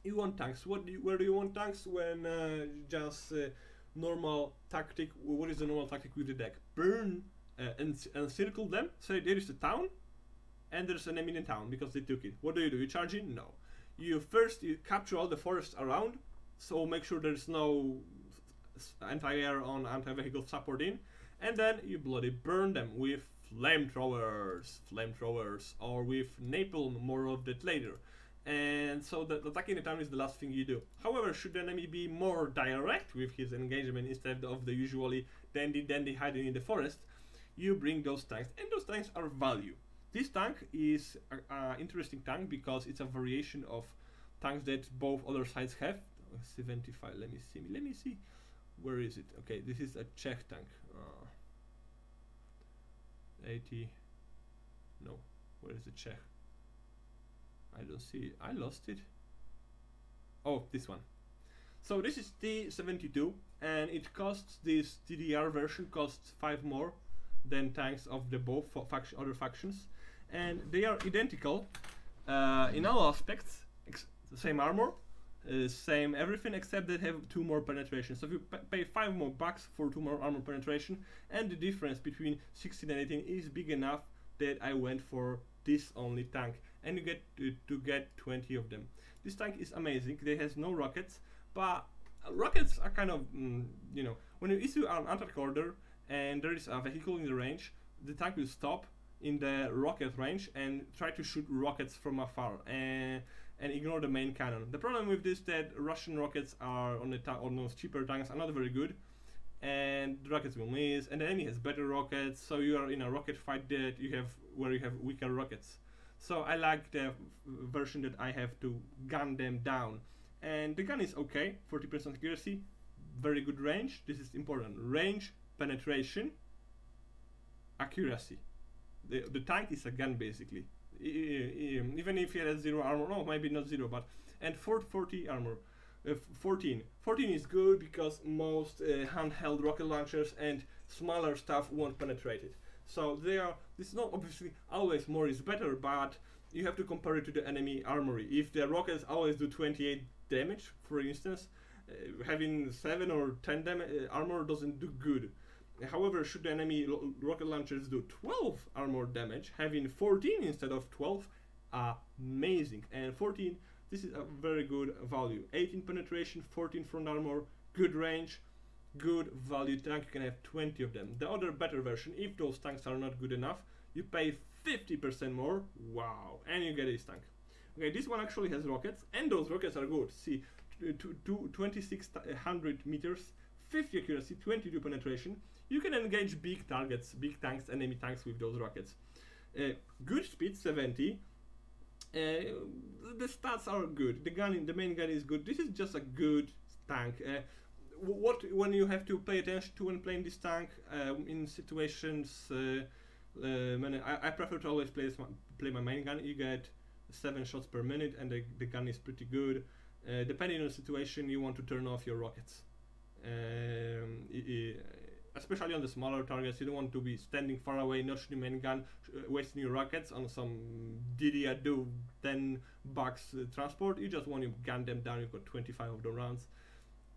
You want tanks. Where do you want tanks? When just normal tactic. What is the normal tactic with the deck? Burn and encircle them. So there is a town, and there's an enemy in town because they took it. What do? You charge in? No. You capture all the forest around. So make sure there's no anti-air on anti-vehicle support in, and then you bloody burn them with flamethrowers, or with napalm, more of that later. And so the attacking the town is the last thing you do. However, should the enemy be more direct with his engagement instead of the usually dandy hiding in the forest, you bring those tanks, and those tanks are value. This tank is an interesting tank because it's a variation of tanks that both other sides have. 75, let me see, where is it? Okay, this is a Czech tank. 80, no, where is the Czech? I don't see it. I lost it. Oh, this one. So this is T72, and it costs, this DDR version costs 5 more than tanks of the both other factions, and they are identical in all aspects, the same armor, same everything, except they have 2 more penetration. So if you pay 5 more bucks for 2 more armor penetration, and the difference between 16 and 18 is big enough that I went for this only tank, and you get to get 20 of them. This tank is amazing. It has no rockets, but rockets are kind of, you know, when you issue an attack order and there is a vehicle in the range, the tank will stop in the rocket range and try to shoot rockets from afar and ignore the main cannon. The problem with this is that Russian rockets are on those cheaper tanks are not very good, and the rockets will miss, and the enemy has better rockets, so you are in a rocket fight that you have weaker rockets. So I like the version that I have to gun them down, and the gun is okay, 40% accuracy, very good range. This is important: range, penetration, accuracy. The tank is a gun basically, even if it has 0 armor. No, maybe not 0, but and 40 armor. 14 is good because most handheld rocket launchers and smaller stuff won't penetrate it. So this is not obviously always more is better, but you have to compare it to the enemy armory. If the rockets always do 28 damage, for instance, having 7 or 10 armor doesn't do good. However, should the enemy rocket launchers do 12 armor damage, having 14 instead of 12, amazing. And 14, this is a very good value. 18 penetration, 14 front armor, good range, good value tank. You can have 20 of them. The other better version, if those tanks are not good enough, you pay 50% more, wow, and you get this tank. Okay, this one actually has rockets, and those rockets are good. See, 2600 meters, 50 accuracy, 22 penetration. You can engage big targets, big tanks, enemy tanks with those rockets. Good speed, 70. The stats are good. The main gun is good. This is just a good tank. When you have to pay attention to when playing this tank in situations, I prefer to always play my main gun. You get 7 shots per minute, and the gun is pretty good. Depending on the situation, you want to turn off your rockets. Especially on the smaller targets, you don't want to be standing far away, not shooting main gun, wasting your rockets on some do 10 bucks transport. You just want to gun them down. You've got 25 of the rounds.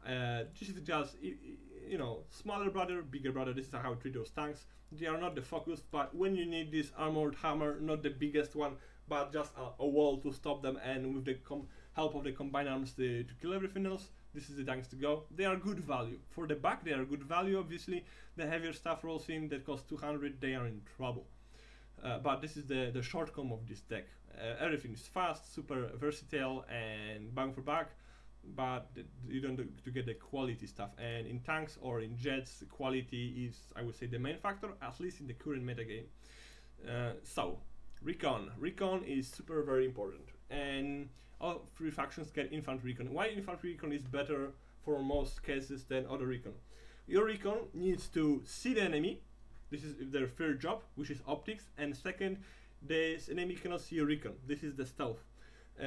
This is just, you know, smaller brother, bigger brother. This is how I treat those tanks. They are not the focus, but when you need this armored hammer, not the biggest one, but just a wall to stop them, and with the help of the combined arms to kill everything else, this is the tanks to go. They are good value. For the back, they are good value, obviously. The heavier stuff rolls in that costs 200, they are in trouble. But this is the shortcoming of this deck. Everything is fast, super versatile, and bang for buck, but you don't to get the quality stuff. And in tanks or in jets, quality is, I would say, the main factor, at least in the current metagame. So, recon. Recon is super very important. And all 3 factions get infantry recon. Why infantry recon is better for most cases than other recon? Your recon needs to see the enemy. This is their first job, which is optics, and second, this enemy cannot see your recon. This is the stealth.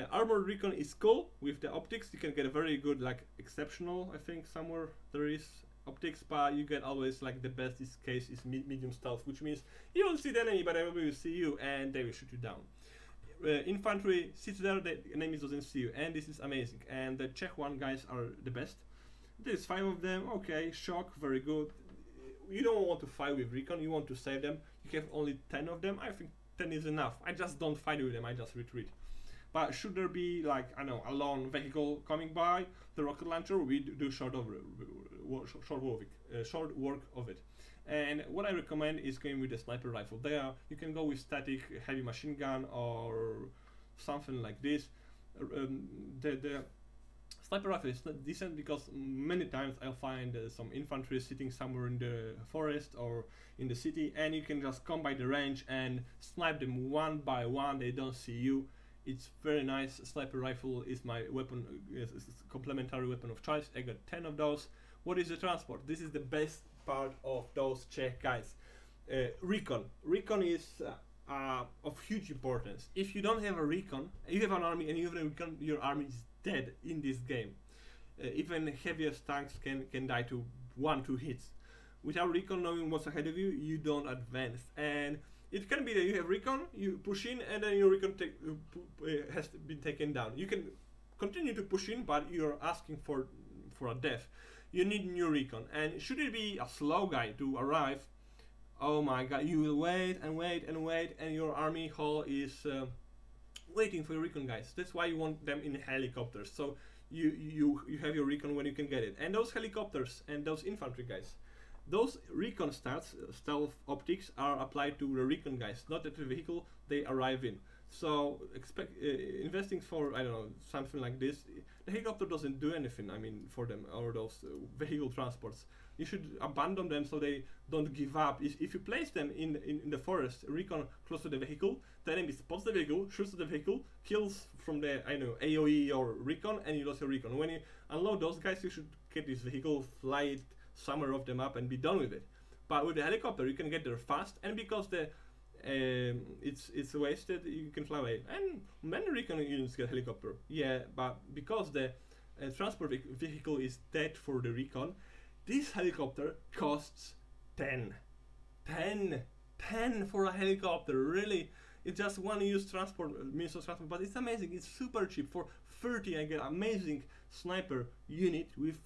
Armored recon is cool with the optics. You can get a very good, like, exceptional, I think somewhere there is optics, but you get always, like, the best this case is medium stealth, which means you will see the enemy, but they will see you and they will shoot you down. Infantry sits there, the enemy doesn't see you, and this is amazing. And the Czech one guys are the best. There's 5 of them. Okay, shock, very good. You don't want to fight with recon, you want to save them. You have only 10 of them. I think 10 is enough. I just don't fight with them, I just retreat. But should there be, like, I don't know, a lone vehicle coming by, the rocket launcher, we do short work of it. And what I recommend is going with the sniper rifle. There you can go with static heavy machine gun or something like this. The sniper rifle is not decent because many times I'll find some infantry sitting somewhere in the forest or in the city, and you can just come by the range and snipe them one by one. They don't see you. It's very nice. Sniper rifle is my weapon, is complementary weapon of choice. I got 10 of those. What is the transport? This is the best part of those check, guys. Recon. Recon is of huge importance. If you don't have a recon, you have an army and you have a recon, your army is dead in this game. Even heaviest tanks can die to 1-2 hits. Without recon knowing what's ahead of you, you don't advance. And it can be that you have recon, you push in, and then your recon has been taken down. You can continue to push in, but you're asking for a death. You need new recon, and should it be a slow guy to arrive, oh my god, you will wait and wait and wait, and your army hall is waiting for your recon guys. That's why you want them in helicopters, so you have your recon when you can get it. And those helicopters and those infantry guys, those recon stats, stealth optics, are applied to the recon guys, not at the vehicle they arrive in. So investing for, I don't know, something like this, the helicopter doesn't do anything, I mean, for them, or those vehicle transports. You should abandon them so they don't give up. If you place them in the forest, recon close to the vehicle, the enemy spots the vehicle, shoots at the vehicle, kills from the, I know, AoE or recon, and you lose your recon. When you unload those guys, you should get this vehicle, fly it somewhere off the map and be done with it. But with the helicopter you can get there fast, and because the it's wasted, you can fly away. And many recon units get helicopter, yeah, but because the transport vehicle is dead for the recon, this helicopter costs 10 for a helicopter. Really, it's just one use transport, means of transport, but it's amazing. It's super cheap. For 30 I get amazing sniper unit with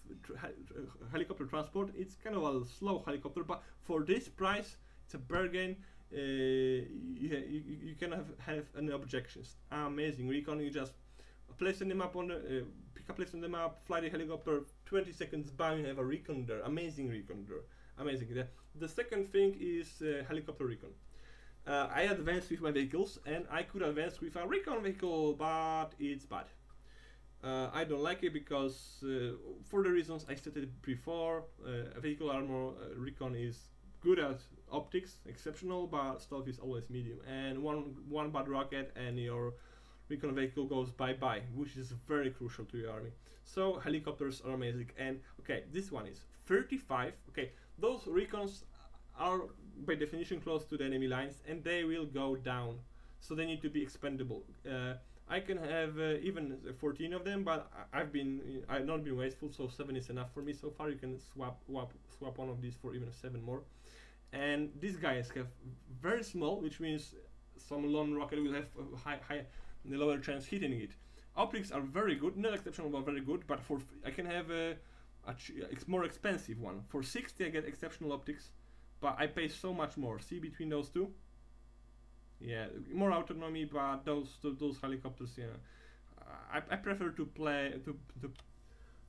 helicopter transport. It's kind of a slow helicopter, but for this price it's a bargain. You can have any objections. Amazing recon. You just place on the map on the pick a place on the map, fly the helicopter, 20 seconds, bam, you have a recon there. Amazing recon there. Amazing. The second thing is helicopter recon. I advanced with my vehicles, and I could advance with a recon vehicle, but it's bad. I don't like it because for the reasons I stated before, vehicle armor recon is good at optics, exceptional, but stealth is always medium, and one bad rocket and your recon vehicle goes bye-bye, which is very crucial to your army. So helicopters are amazing. And okay, this one is 35. Okay, those recons are by definition close to the enemy lines, and they will go down, so they need to be expendable. I can have even 14 of them, but I've not been wasteful, so 7 is enough for me so far. You can swap one of these for even 7 more. And these guys have very small, which means some lone rocket will have a lower chance hitting it. Optics are very good, not exceptional but very good, but for I can have a more expensive one. For 60 I get exceptional optics, but I pay so much more. See between those two? Yeah, more autonomy, but those helicopters, yeah. I prefer to play to.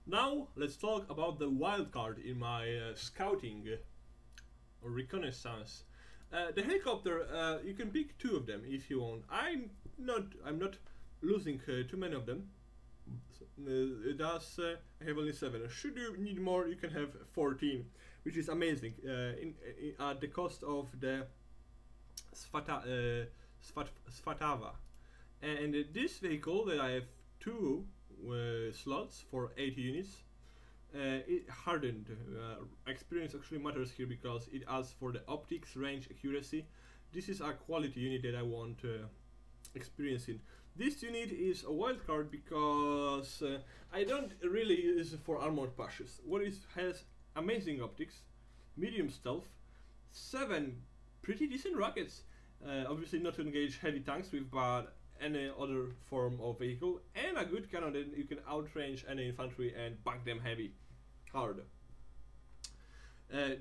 Now let's talk about the wild card in my scouting or reconnaissance. The helicopter, you can pick 2 of them if you want. I'm not losing too many of them. Thus, I have only 7. Should you need more, you can have 14, which is amazing. At the cost of the Svatava. And this vehicle that I have 2 slots for 80 units. It hardened. Experience actually matters here because it asks for the optics, range, accuracy. This is a quality unit that I want experience in. This unit is a wild card because I don't really use it for armored pushes. What it has amazing optics, medium stealth, 7 pretty decent rockets. Obviously not to engage heavy tanks with, but any other form of vehicle, and a good cannon that you can outrange any infantry and bug them heavy, hard.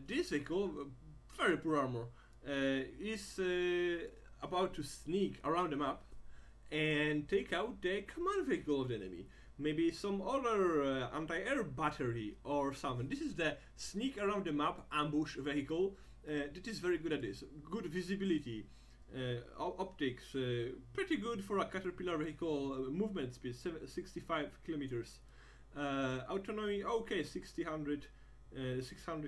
This vehicle, very poor armor, is about to sneak around the map and take out the command vehicle of the enemy. Maybe some other anti-air battery or something. This is the sneak around the map ambush vehicle. That is very good at this. Good visibility. Optics, pretty good for a caterpillar vehicle. Movement speed 65 kilometers. Autonomy, okay, 600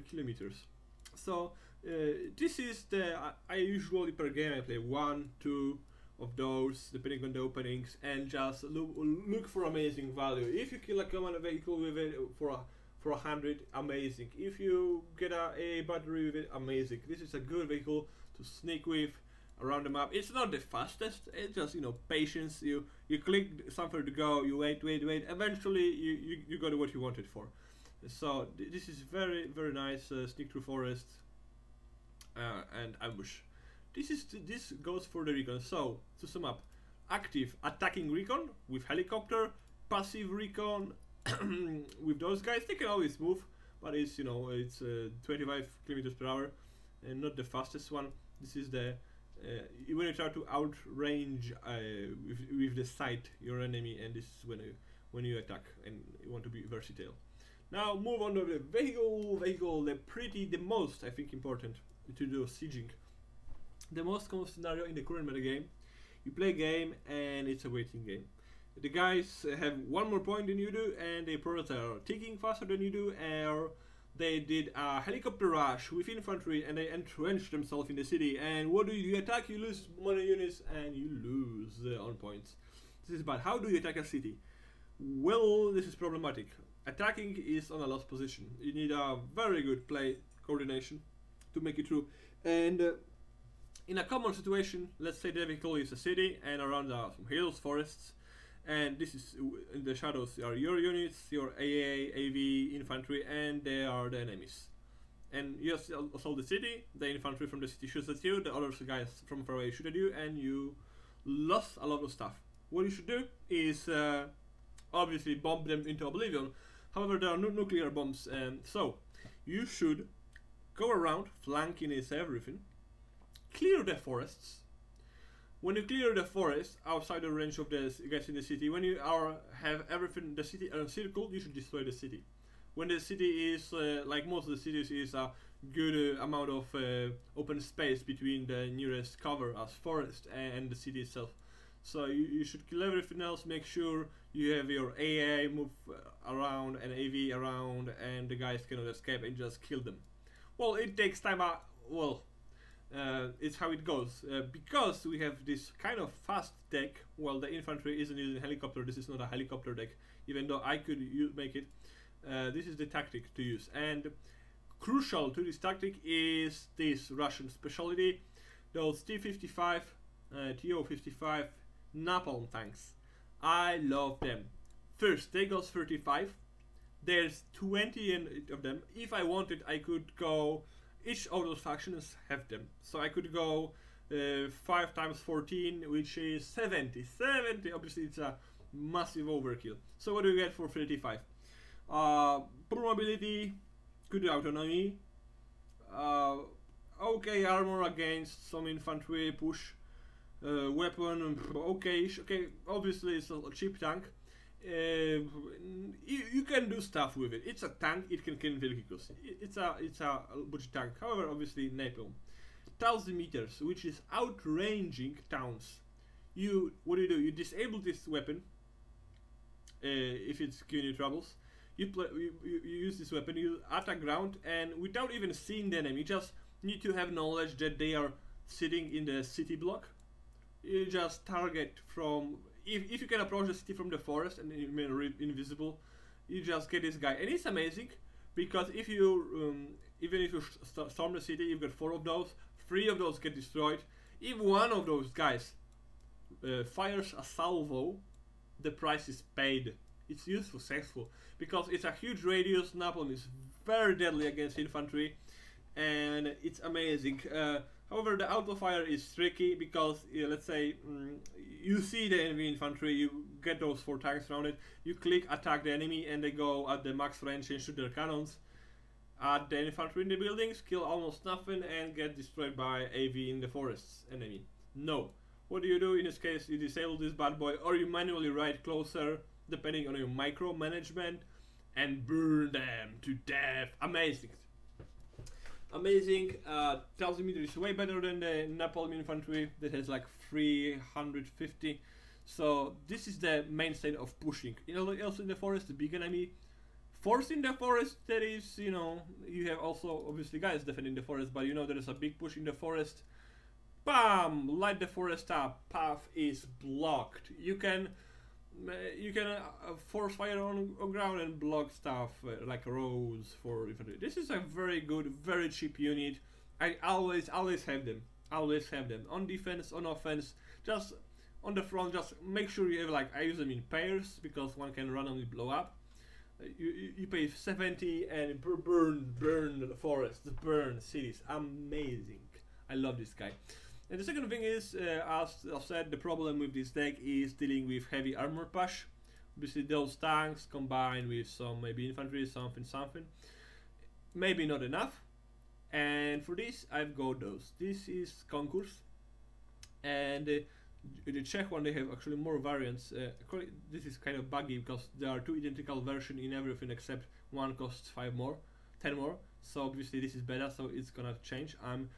kilometers. So this is the I usually per game I play 1, 2 of those depending on the openings, and just look for amazing value. If you kill a common vehicle with it for 100, amazing. If you get a battery with it, amazing. This is a good vehicle to sneak with around the map. It's not the fastest, it's just, you know, patience. You click somewhere to go, you wait, eventually you got what you wanted for. So this is very nice. Sneak through forest and ambush. This goes for the recon. So to sum up, active attacking recon with helicopter, passive recon with those guys. They can always move, but it's, you know, it's 25 kilometers per hour and not the fastest one. This is the when you try to outrange with the sight your enemy, and this is when you attack and you want to be versatile. Now move on to the vehicle. The most, I think, important to do sieging. The most common scenario in the current metagame: you play a game and it's a waiting game. The guys have one more point than you do, and the products are ticking faster than you do, or they did a helicopter rush with infantry and they entrenched themselves in the city. And what do? You attack, you lose money units, and you lose on points. This is bad. How do you attack a city? Well, this is problematic. Attacking is on a lost position. You need a very good play coordination to make it through. And in a common situation, let's say the vehicle is a city, and around some hills, forests, and this is in the shadows are your units, your AA, AV, infantry, and they are the enemies. And you assault the city, the infantry from the city shoots at you, the other guys from far away shoot at you, and you lost a lot of stuff. What you should do is obviously bomb them into oblivion. However, there are no nuclear bombs, so you should go around, flanking is everything, clear the forests. When you clear the forest outside the range of the guys in the city, when you have everything, the city encircled, you should destroy the city. When the city is, like most of the cities, is a good amount of open space between the nearest cover as forest and the city itself. So you should kill everything else, make sure you have your AA move around and AV around, and the guys cannot escape, and just kill them. Well, it takes time, it's how it goes. Because we have this kind of fast deck, well, the infantry isn't using helicopter, this is not a helicopter deck, even though I could make it. This is the tactic to use, and crucial to this tactic is this Russian specialty, those T-55, TO-55 napalm tanks. I love them. First, they got 35. There's 20 of them. If I wanted, I could go, each of those factions have them. So I could go 5 times 14, which is 70. 70, obviously it's a massive overkill. So what do you get for 35? Poor mobility, good autonomy, okay armor against some infantry push, weapon, okay, obviously it's a cheap tank. You can do stuff with it. It's a tank, it can kill vehicles. It's a budget tank. However, obviously napalm. 1000 meters, which is outranging towns. What do? You disable this weapon if it's giving you troubles. You use this weapon, you attack ground, and without even seeing the enemy, you just need to have knowledge that they are sitting in the city block. You just target from, if you can approach the city from the forest and you're invisible, you just get this guy. And it's amazing, because if you, even if you storm the city, you've got 4 of those, 3 of those get destroyed. If one of those guys fires a salvo, the price is paid. It's useful, successful, because it's a huge radius. Napalm is very deadly against infantry, and it's amazing. However, the auto fire is tricky, because let's say you see the enemy infantry, you get those 4 tanks around it, you click attack the enemy, and they go at the max range and shoot their cannons at the infantry in the buildings, kill almost nothing, and get destroyed by AV in the forests enemy. No. What do? In this case, you disable this bad boy, or you manually ride closer, depending on your micromanagement, and burn them to death. Amazing. Amazing. 1000 meters is way better than the napalm infantry that has like 350. So this is the main state of pushing. Also in the forest, the big enemy. Force in the forest, there is, you have also obviously guys defending the forest, but there is a big push in the forest. Bam! Light the forest up. Path is blocked. You can force fire on ground and block stuff like roads for infantry. This is a very good, very cheap unit. I always have them. Always have them on defense, on offense. Just on the front, just make sure you have I use them in pairs because one can randomly blow up. You pay 70 and burn the forests, burn cities. Amazing. I love this guy. And the second thing is, as I said, the problem with this deck is dealing with heavy armor push. Obviously those tanks combined with some maybe infantry, something. Maybe not enough. And for this I've got those. This is Concourse. And the Czech one, they have actually more variants. This is kind of buggy because there are two identical versions in everything except one costs 10 more. So obviously this is better, so it's gonna change. I'm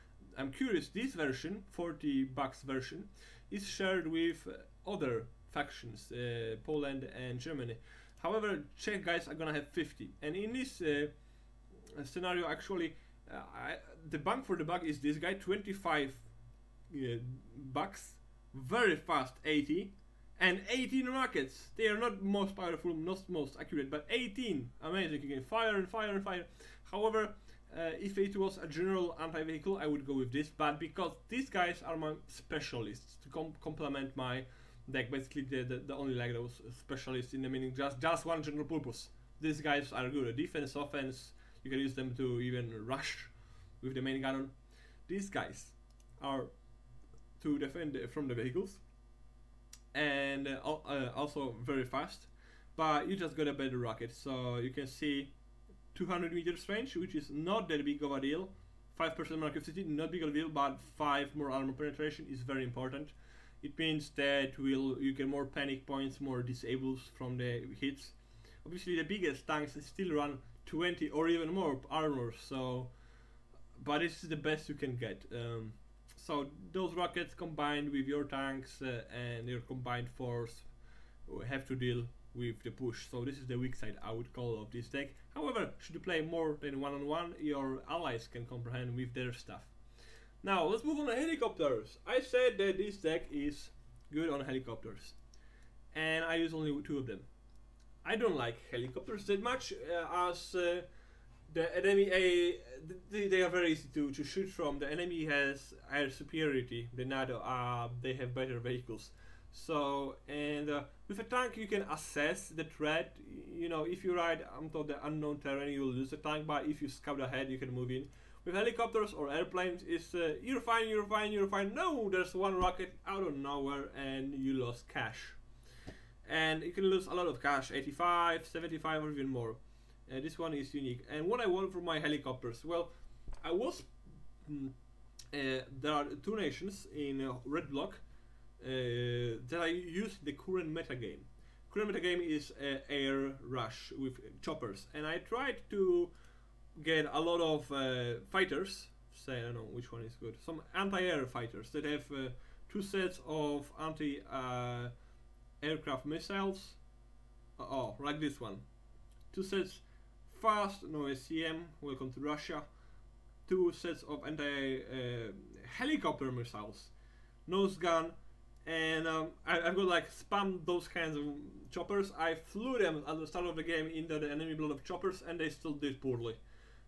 curious, this version, $40 version, is shared with other factions, Poland and Germany. However, Czech guys are gonna have 50. And in this scenario, actually, the bang for the buck is this guy, 25 bucks, very fast 80, and 18 rockets. They are not most powerful, not most accurate, but 18. Amazing, you can fire and fire and fire. However, if it was a general anti-vehicle, I would go with this, but because these guys are my specialists to complement my deck, basically the only those specialists in the meaning just one general purpose. These guys are good at defense, offense. You can use them to even rush with the main cannon. These guys are to defend from the vehicles and also very fast, but you just got a better rocket. So you can see 200 meters range, which is not that big of a deal. 5% more accuracy, not big of a deal, but 5 more armor penetration is very important. It means that you get more panic points, more disables from the hits. Obviously the biggest tanks still run 20 or even more armor, so but this is the best you can get. So those rockets combined with your tanks and your combined force have to deal with the push. So this is the weak side, I would call, of this deck. However, should you play more than one-on-one, your allies can comprehend with their stuff. Now let's move on to helicopters. I said that this deck is good on helicopters, and I use only 2 of them. I don't like helicopters that much, as the enemy they are very easy to shoot from. The enemy has air superiority, the NATO, they have better vehicles. So, and with a tank you can assess the threat. If you ride onto the unknown terrain, you will lose the tank, but if you scout ahead, you can move in. With helicopters or airplanes, it's you're fine. No, there's one rocket out of nowhere and you lost cash. And you can lose a lot of cash, 85, 75 or even more. This one is unique. And what I want from my helicopters, well, there are 2 nations in Red Block that I use the current metagame. Current metagame is air rush with choppers, and I tried to get a lot of fighters. Say, I don't know which one is good. Some anti-air fighters that have 2 sets of anti-aircraft missiles. Like this one. 2 sets fast, no SCM. Welcome to Russia. 2 sets of anti-helicopter missiles, nose gun. And I've got spam those kinds of choppers. I flew them at the start of the game into the enemy blood of choppers, and they still did poorly.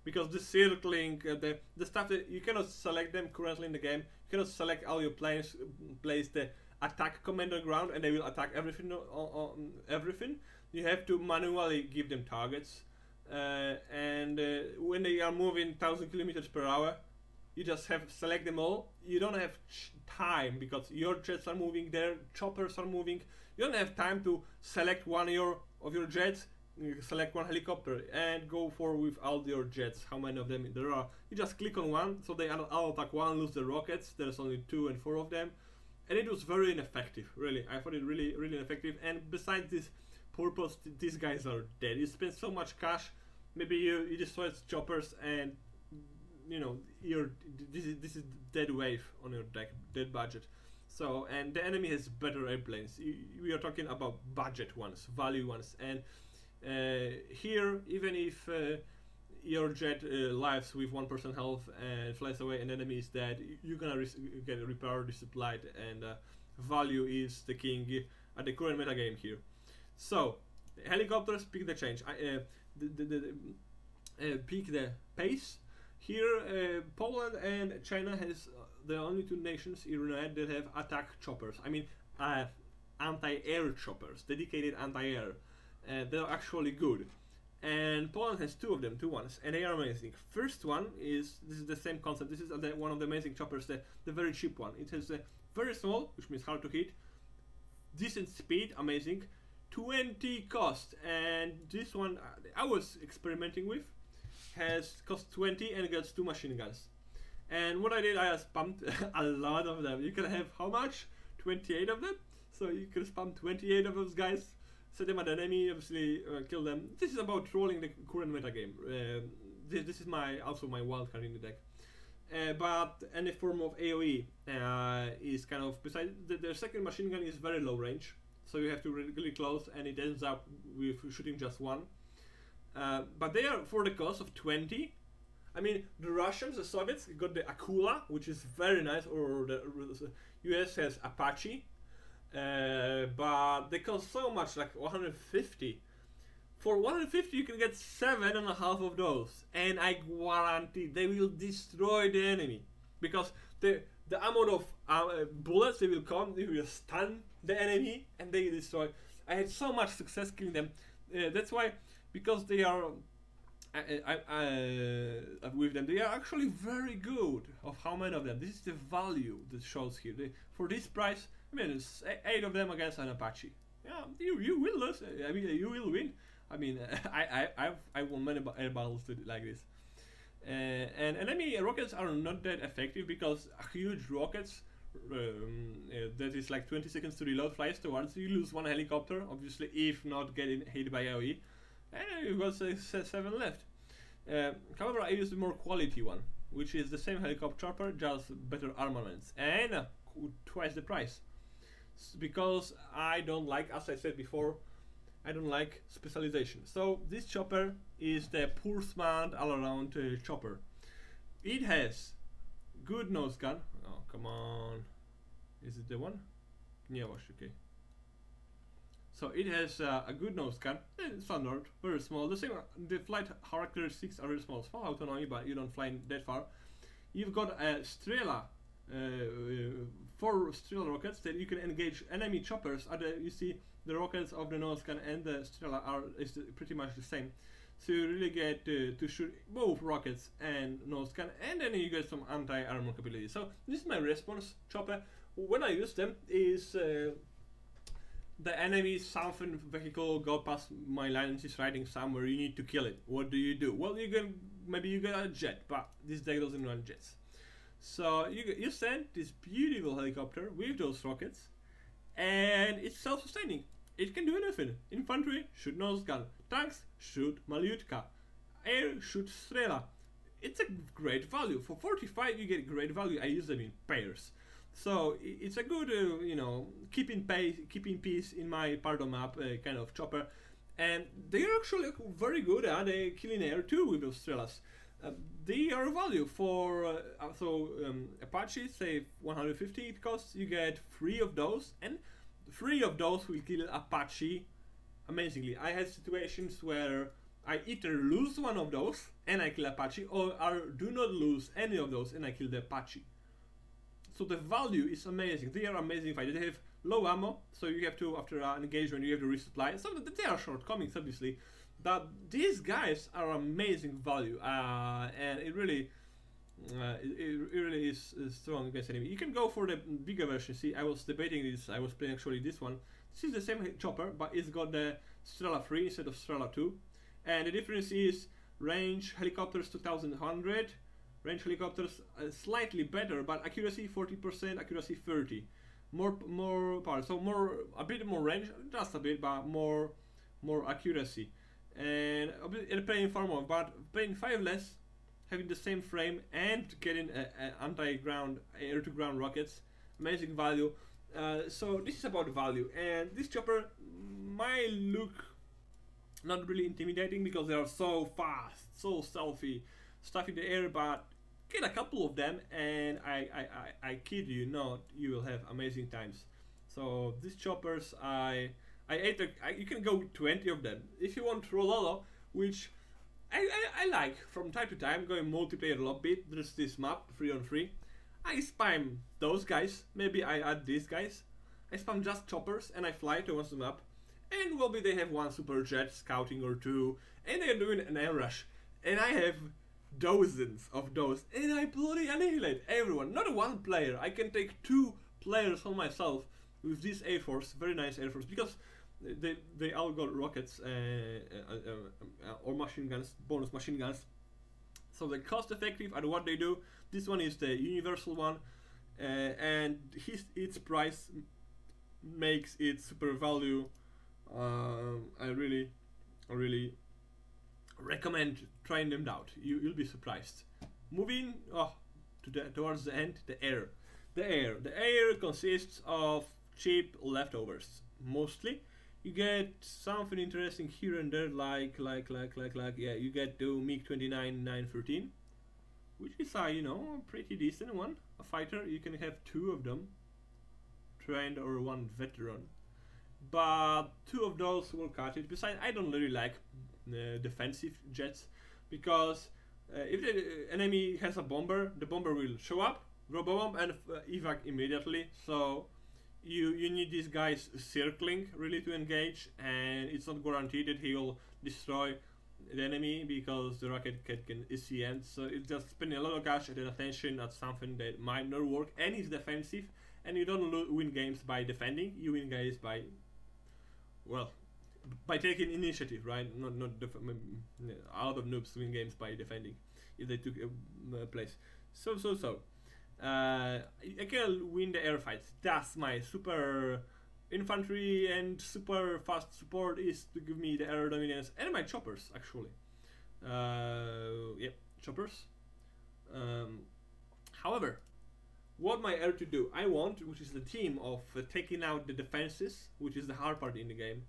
Because the circling, the stuff that you cannot select them currently in the game. You cannot select all your planes, place the attack command on ground, and they will attack everything on everything. You have to manually give them targets. And when they are moving 1,000 kilometers per hour, you just have to select them all. You don't have time because your jets are moving, their choppers are moving. You don't have time to select one of your jets, select one helicopter and go for with all your jets, how many of them there are. You just click on one, so they all attack one, lose the rockets. There's only 2 and 4 of them. And it was very ineffective, really. I thought it really ineffective. And besides this purpose, these guys are dead. You spend so much cash, maybe you destroy choppers, and this is dead wave on your deck, dead budget. So, and the enemy has better airplanes. We are talking about budget ones, value ones, and here, even if your jet lives with 1% health and flies away and enemy is dead, you're gonna get repaired, resupplied, and value is the king at the current meta game here. So, helicopters pick the change. Pick the pace. Here, Poland and China has the only two nations in United that have attack choppers. I mean, anti-air choppers, dedicated anti-air. They're actually good. And Poland has two of them, two ones, and they are amazing. First one is, this is the same concept, this is one of the amazing choppers, the very cheap one. It has very small, which means hard to hit, decent speed, amazing, 20 cost, and this one I was experimenting with, has cost 20 and gets 2 machine guns. And what I did, I spammed a lot of them. You can have how much? 28 of them? So you can spam 28 of those guys, set them at an enemy, obviously kill them. This is about trolling the current meta game. This is also my wild card in the deck. But any form of AoE is kind of, besides the second machine gun is very low range, so you have to really close, and it ends up with shooting just one. But they are for the cost of 20. I mean, the Russians, the Soviets, got the Akula, which is very nice, or the US has Apache, but they cost so much, like 150. For 150 you can get 7.5 of those, and I guarantee they will destroy the enemy, because the amount of bullets they will come, they will stun the enemy and they destroy. I had so much success killing them. That's why, because they are with them, they are actually very good. Of how many of them? This is the value that shows here. For this price, I mean, it's 8 of them against an Apache. Yeah, you will lose. I mean, you will win. I mean, I won many air battles like this. And enemy rockets are not that effective, because huge rockets that is like 20 seconds to reload flies towards you. You lose 1 helicopter, obviously, if not getting hit by AoE, and you've got 7 left. However, I used a more quality one, which is the same helicopter chopper, just better armaments, and twice the price. Because I don't like, as I said before, I don't like specialization. So this chopper is the Pursman all-around chopper. It has good nose gun. Oh, come on. Is it the one? Yeah, okay. So it has a good nose gun, standard, very small. The same, the flight characteristics are very small. Small autonomy, but you don't fly that far. You've got a Strela, 4 Strela rockets that you can engage enemy choppers. You see the rockets of the nose gun and the Strela is pretty much the same. So you really get to shoot both rockets and nose gun, and then you get some anti-armor capability. So this is my response chopper. When I use them is the enemy southern vehicle go past my line and is riding somewhere, you need to kill it. What do? Well, maybe you get a jet, but this deck doesn't run jets. So you send this beautiful helicopter with those rockets, and it's self-sustaining. It can do anything. Infantry, shoot nose gun. Tanks, shoot Malyutka. Air, shoot Strela. It's a great value. For 45 you get great value. I use them in pairs. So it's a good, you know, keeping peace in my part of map kind of chopper. And they are actually very good at killing air too with those Strelas. They are value for, Apache, say 150 it costs, you get 3 of those, and 3 of those will kill Apache amazingly. I had situations where I either lose 1 of those and I kill Apache, or I do not lose any of those and I kill the Apache. So the value is amazing. They are amazing fighters. They have low ammo, so you have to, after an engagement, you have to resupply. So they are shortcomings, obviously, but these guys are amazing value, and it really is strong against enemy. You can go for the bigger version. See, I was debating this. I was playing actually this one. This is the same chopper, but it's got the Strela 3 instead of Strela 2, and the difference is range helicopters 2100. Range helicopters slightly better, but accuracy 40%, accuracy 30. More power, so a bit more range, just a bit, but more accuracy. And paying far more, but paying 5 less, having the same frame and getting anti-ground, air-to-ground rockets amazing value. So this is about value, and this chopper might look not really intimidating because they are so fast, so stealthy, stuff in the air, but get a couple of them and I kid you not, you will have amazing times. So these choppers, you can go 20 of them. If you want Rololo, which I like from time to time, going multiplayer a lot bit, there's this map, 3-on-3. I spam those guys, maybe I add these guys. I spam just choppers and I fly towards the map. And maybe they have one super jet scouting or two, and they're doing an air rush. And I have dozens of those, and I bloody annihilate everyone. Not one player, I can take 2 players on myself with this Air Force, very nice Air Force, because they all got rockets or machine guns, bonus machine guns. So they're cost effective at what they do. This one is the universal one, and its price makes it super value. I really recommend trying them out. You'll be surprised. Moving towards the end, the air. The air consists of cheap leftovers mostly. You get something interesting here and there, like yeah, you get the MiG-29 913, which is a pretty decent one. A fighter, you can have 2 of them, trained or 1 veteran. But 2 of those will cut it. Besides, I don't really like defensive jets, because if the enemy has a bomber, the bomber will show up, drop a bomb, and evac immediately. So you need these guys circling really to engage, and it's not guaranteed that he will destroy the enemy because the rocket can ECM. So it's just spending a lot of cash and attention at something that might not work, and it's defensive. And you don't win games by defending, you win games by, well, by taking initiative, right? Not a lot of noobs win games by defending if they took a place. So I can win the air fights. That's my super infantry and super fast support, is to give me the air dominance, and my choppers actually. Yep, choppers. However, what my air to do, I want, which is the team of taking out the defenses, which is the hard part in the game,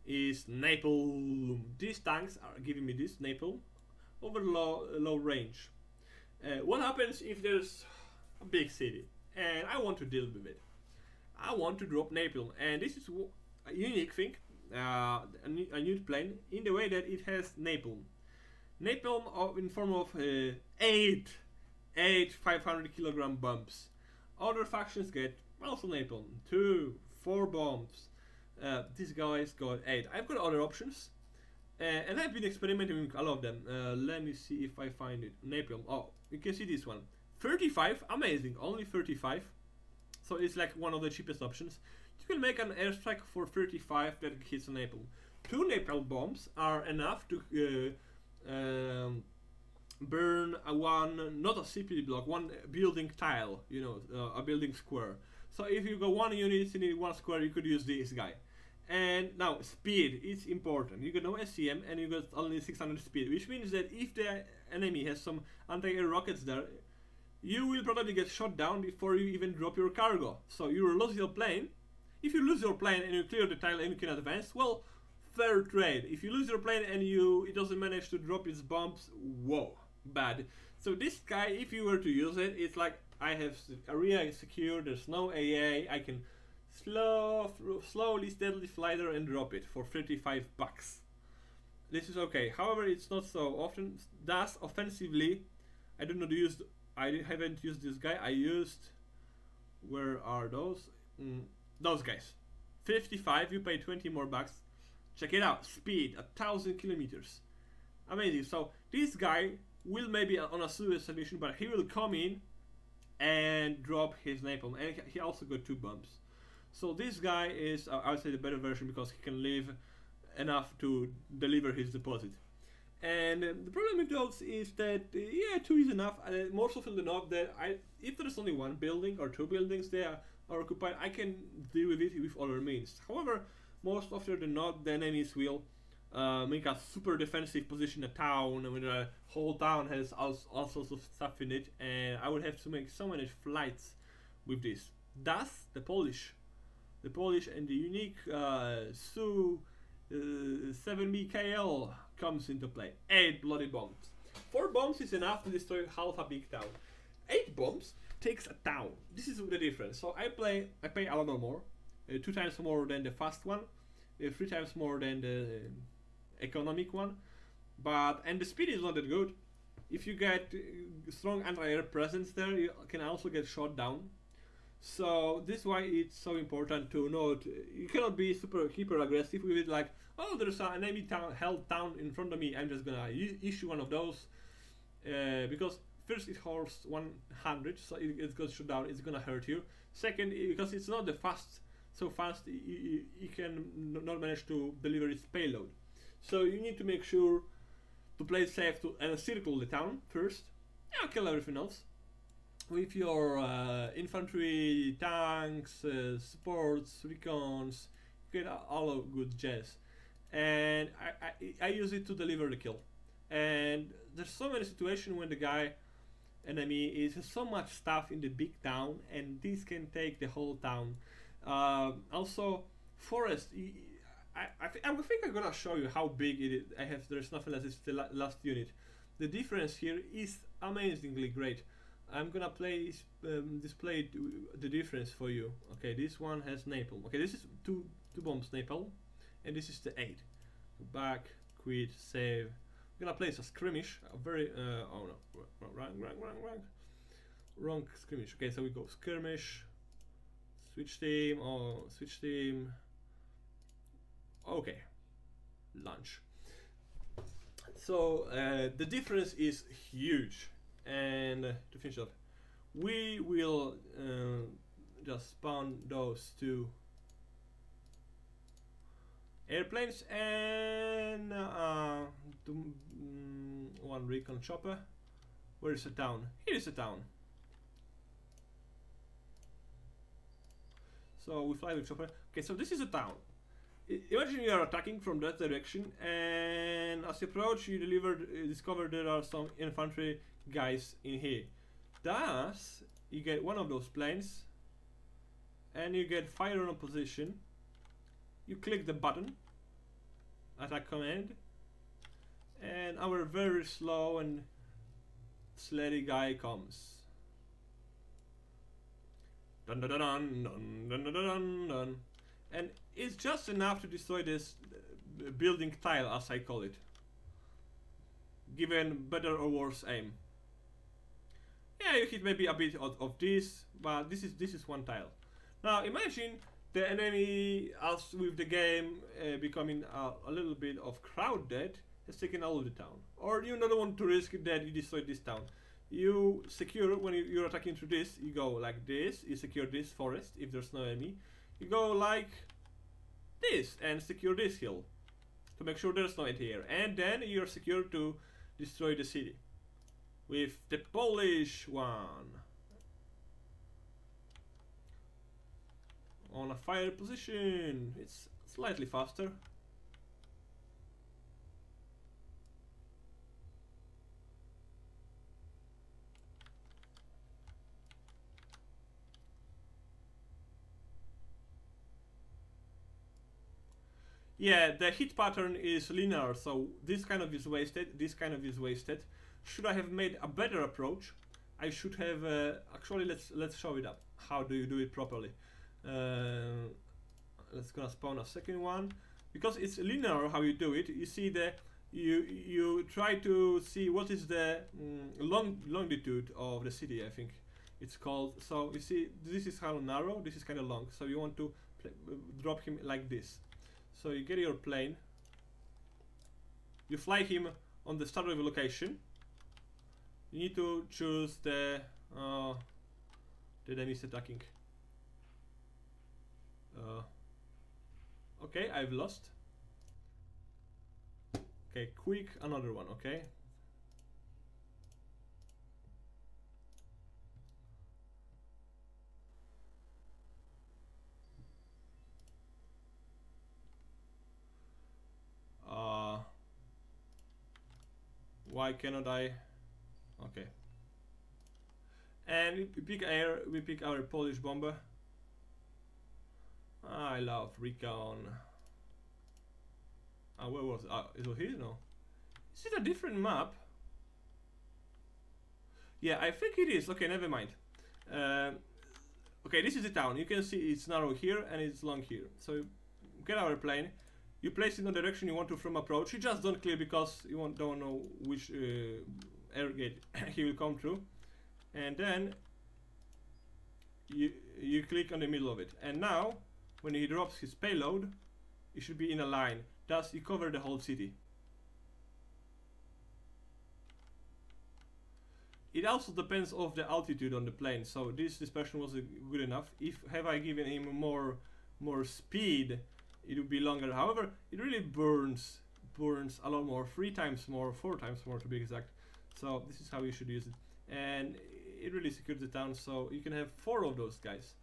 is napalm. These tanks are giving me this napalm over low range. What happens if there's a big city and I want to deal with it? I want to drop napalm, and this is a unique thing, a new plane, in the way that it has napalm. Napalm in form of 8 500 kilogram bombs. Other factions get also napalm, 2, 4 bombs. These guys got 8. I've got other options, and I've been experimenting with a lot of them. Let me see if I find it. Napalm. Oh, you can see this one. 35, amazing. Only 35. So it's like one of the cheapest options. You can make an airstrike for 35 that hits a napalm. 2 napalm bombs are enough to burn one, not a CPD block, one building tile, a building square. So if you go 1 unit in 1 square, you could use this guy. And now speed is important. You got no SCM and you got only 600 speed, which means that if the enemy has some anti-air rockets there, you will probably get shot down before you even drop your cargo. So you will lose your plane. If you lose your plane and you clear the tile and you can advance, well, fair trade. If you lose your plane and it doesn't manage to drop its bombs, whoa, bad. So this guy, if you were to use it, it's like I have area secure, there's no AA, I can slowly, steadily fly there and drop it for 35 bucks. This is okay. However, it's not so often. Thus, offensively, I haven't used this guy. I used, where are those? Those guys. 55, you pay 20 more bucks. Check it out, speed, 1,000 kilometers. Amazing. So this guy will maybe on a suicide mission, but he will come in and drop his napalm, and he also got 2 bombs. So this guy is, I would say, the better version, because he can live enough to deliver his deposit. And the problem with those is that, yeah, 2 is enough. More often than not, that if there's only 1 building or 2 buildings there are occupied, I can deal with it with other means. However, most often than not, the enemies will make a super defensive position, a town, and when the whole town has all sorts of stuff in it, and I would have to make so many flights with this. Thus, the Polish and the unique Su 7BKL comes into play. 8 bloody bombs. 4 bombs is enough to destroy half a big town. 8 bombs takes a town. This is the difference. So I pay a lot more, 2 times more than the fast one, 3 times more than the economic one, and the speed is not that good. If you get strong anti-air presence there, you can also get shot down. So this is why it's so important to note you cannot be super hyper aggressive with it, like, oh, there's an enemy held town in front of me, I'm just gonna issue one of those, because first it holds 100, so it goes shut down, it's gonna hurt you. Second, because it's not so fast, you can not manage to deliver its payload. So you need to make sure to play it safe and encircle the town first, and kill everything else with your infantry, tanks, supports, recons. You get all of good jazz, and I use it to deliver the kill. And there's so many situations when the enemy is so much stuff in the big town, and this can take the whole town. Also, forest. I think I'm gonna show you how big it is. There's nothing less. It's the last unit. The difference here is amazingly great. I'm gonna display the difference for you. Okay, this one has napalm. Okay, this is two bombs napalm, and this is the 8. Back, quit, save. I'm gonna place a skirmish. A very oh no, wrong skirmish. Okay, so we go skirmish, switch team, switch team. Okay, launch. So the difference is huge, and to finish up, we will just spawn those 2 airplanes and 1 recon chopper. Where is the town? Here is the town. So we fly with chopper. Okay, so this is a town. Imagine you are attacking from that direction, and as you approach, you discover there are some infantry guys in here. Thus, you get one of those planes, and you get fire on position. You click the button, attack command, and our very slow and steady guy comes. Dun dun dun dun dun dun dun dun. And it's just enough to destroy this building tile, as I call it, given better or worse aim. Yeah, you hit maybe a bit of this, but this is 1 tile. Now imagine the enemy, as with the game becoming a little bit of crowded, has taken all of the town. Or you don't want to risk that you destroy this town. You secure, when you're attacking through this, you go like this, you secure this forest if there's no enemy. You go like this and secure this hill to make sure there's no anti-air, and then you're secure to destroy the city with the Polish one on a fire position. It's slightly faster. Yeah, the hit pattern is linear, so this kind of is wasted, this kind of is wasted. Should I have made a better approach? I should have actually let's show it up. How do you do it properly? Let's gonna spawn a second one, because it's linear how you do it. You see you try to see what is the longitude of the city, I think it's called. So you see this is how narrow, this is kind of long, so you want to drop him like this. So you get your plane, you fly him on the start of the location. You need to choose the enemy is attacking. Okay, I've lost. Okay, quick, another one, okay. Why cannot I? Okay. And we pick our Polish bomber. I love recon. Where was it? Is it here? No. Is it a different map? Yeah, I think it is. Okay, never mind. Okay, this is the town. You can see it's narrow here and it's long here. So get our plane. You place it in the direction you want to from approach. You just don't clear because you don't know which air gate he will come through. And then you click on the middle of it. And now, when he drops his payload, it should be in a line. Thus, you cover the whole city. It also depends of the altitude on the plane. So this dispersion was good enough. If have I given him more speed, it would be longer. However, it really burns a lot more, 3 times more, 4 times more to be exact. So this is how you should use it, and it really secures the town. So you can have 4 of those guys,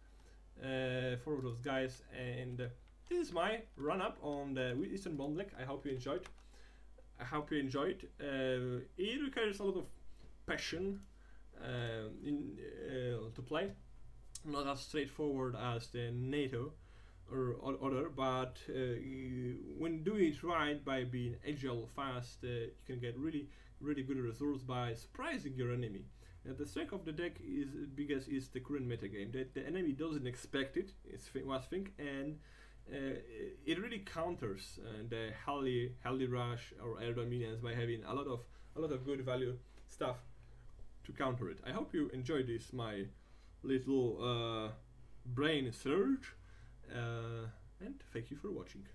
and this is my run up on the Eastern Bomb Lake. I hope you enjoyed. It requires a lot of passion to play, not as straightforward as the NATO or other, but when doing it right, by being agile, fast, you can get really good results by surprising your enemy. The strength of the deck is because it's the current metagame. The enemy doesn't expect it. It's was think, and it really counters the Heli Rush or air dominance by having a lot of good value stuff to counter it. I hope you enjoyed this, my little brain surge, and thank you for watching.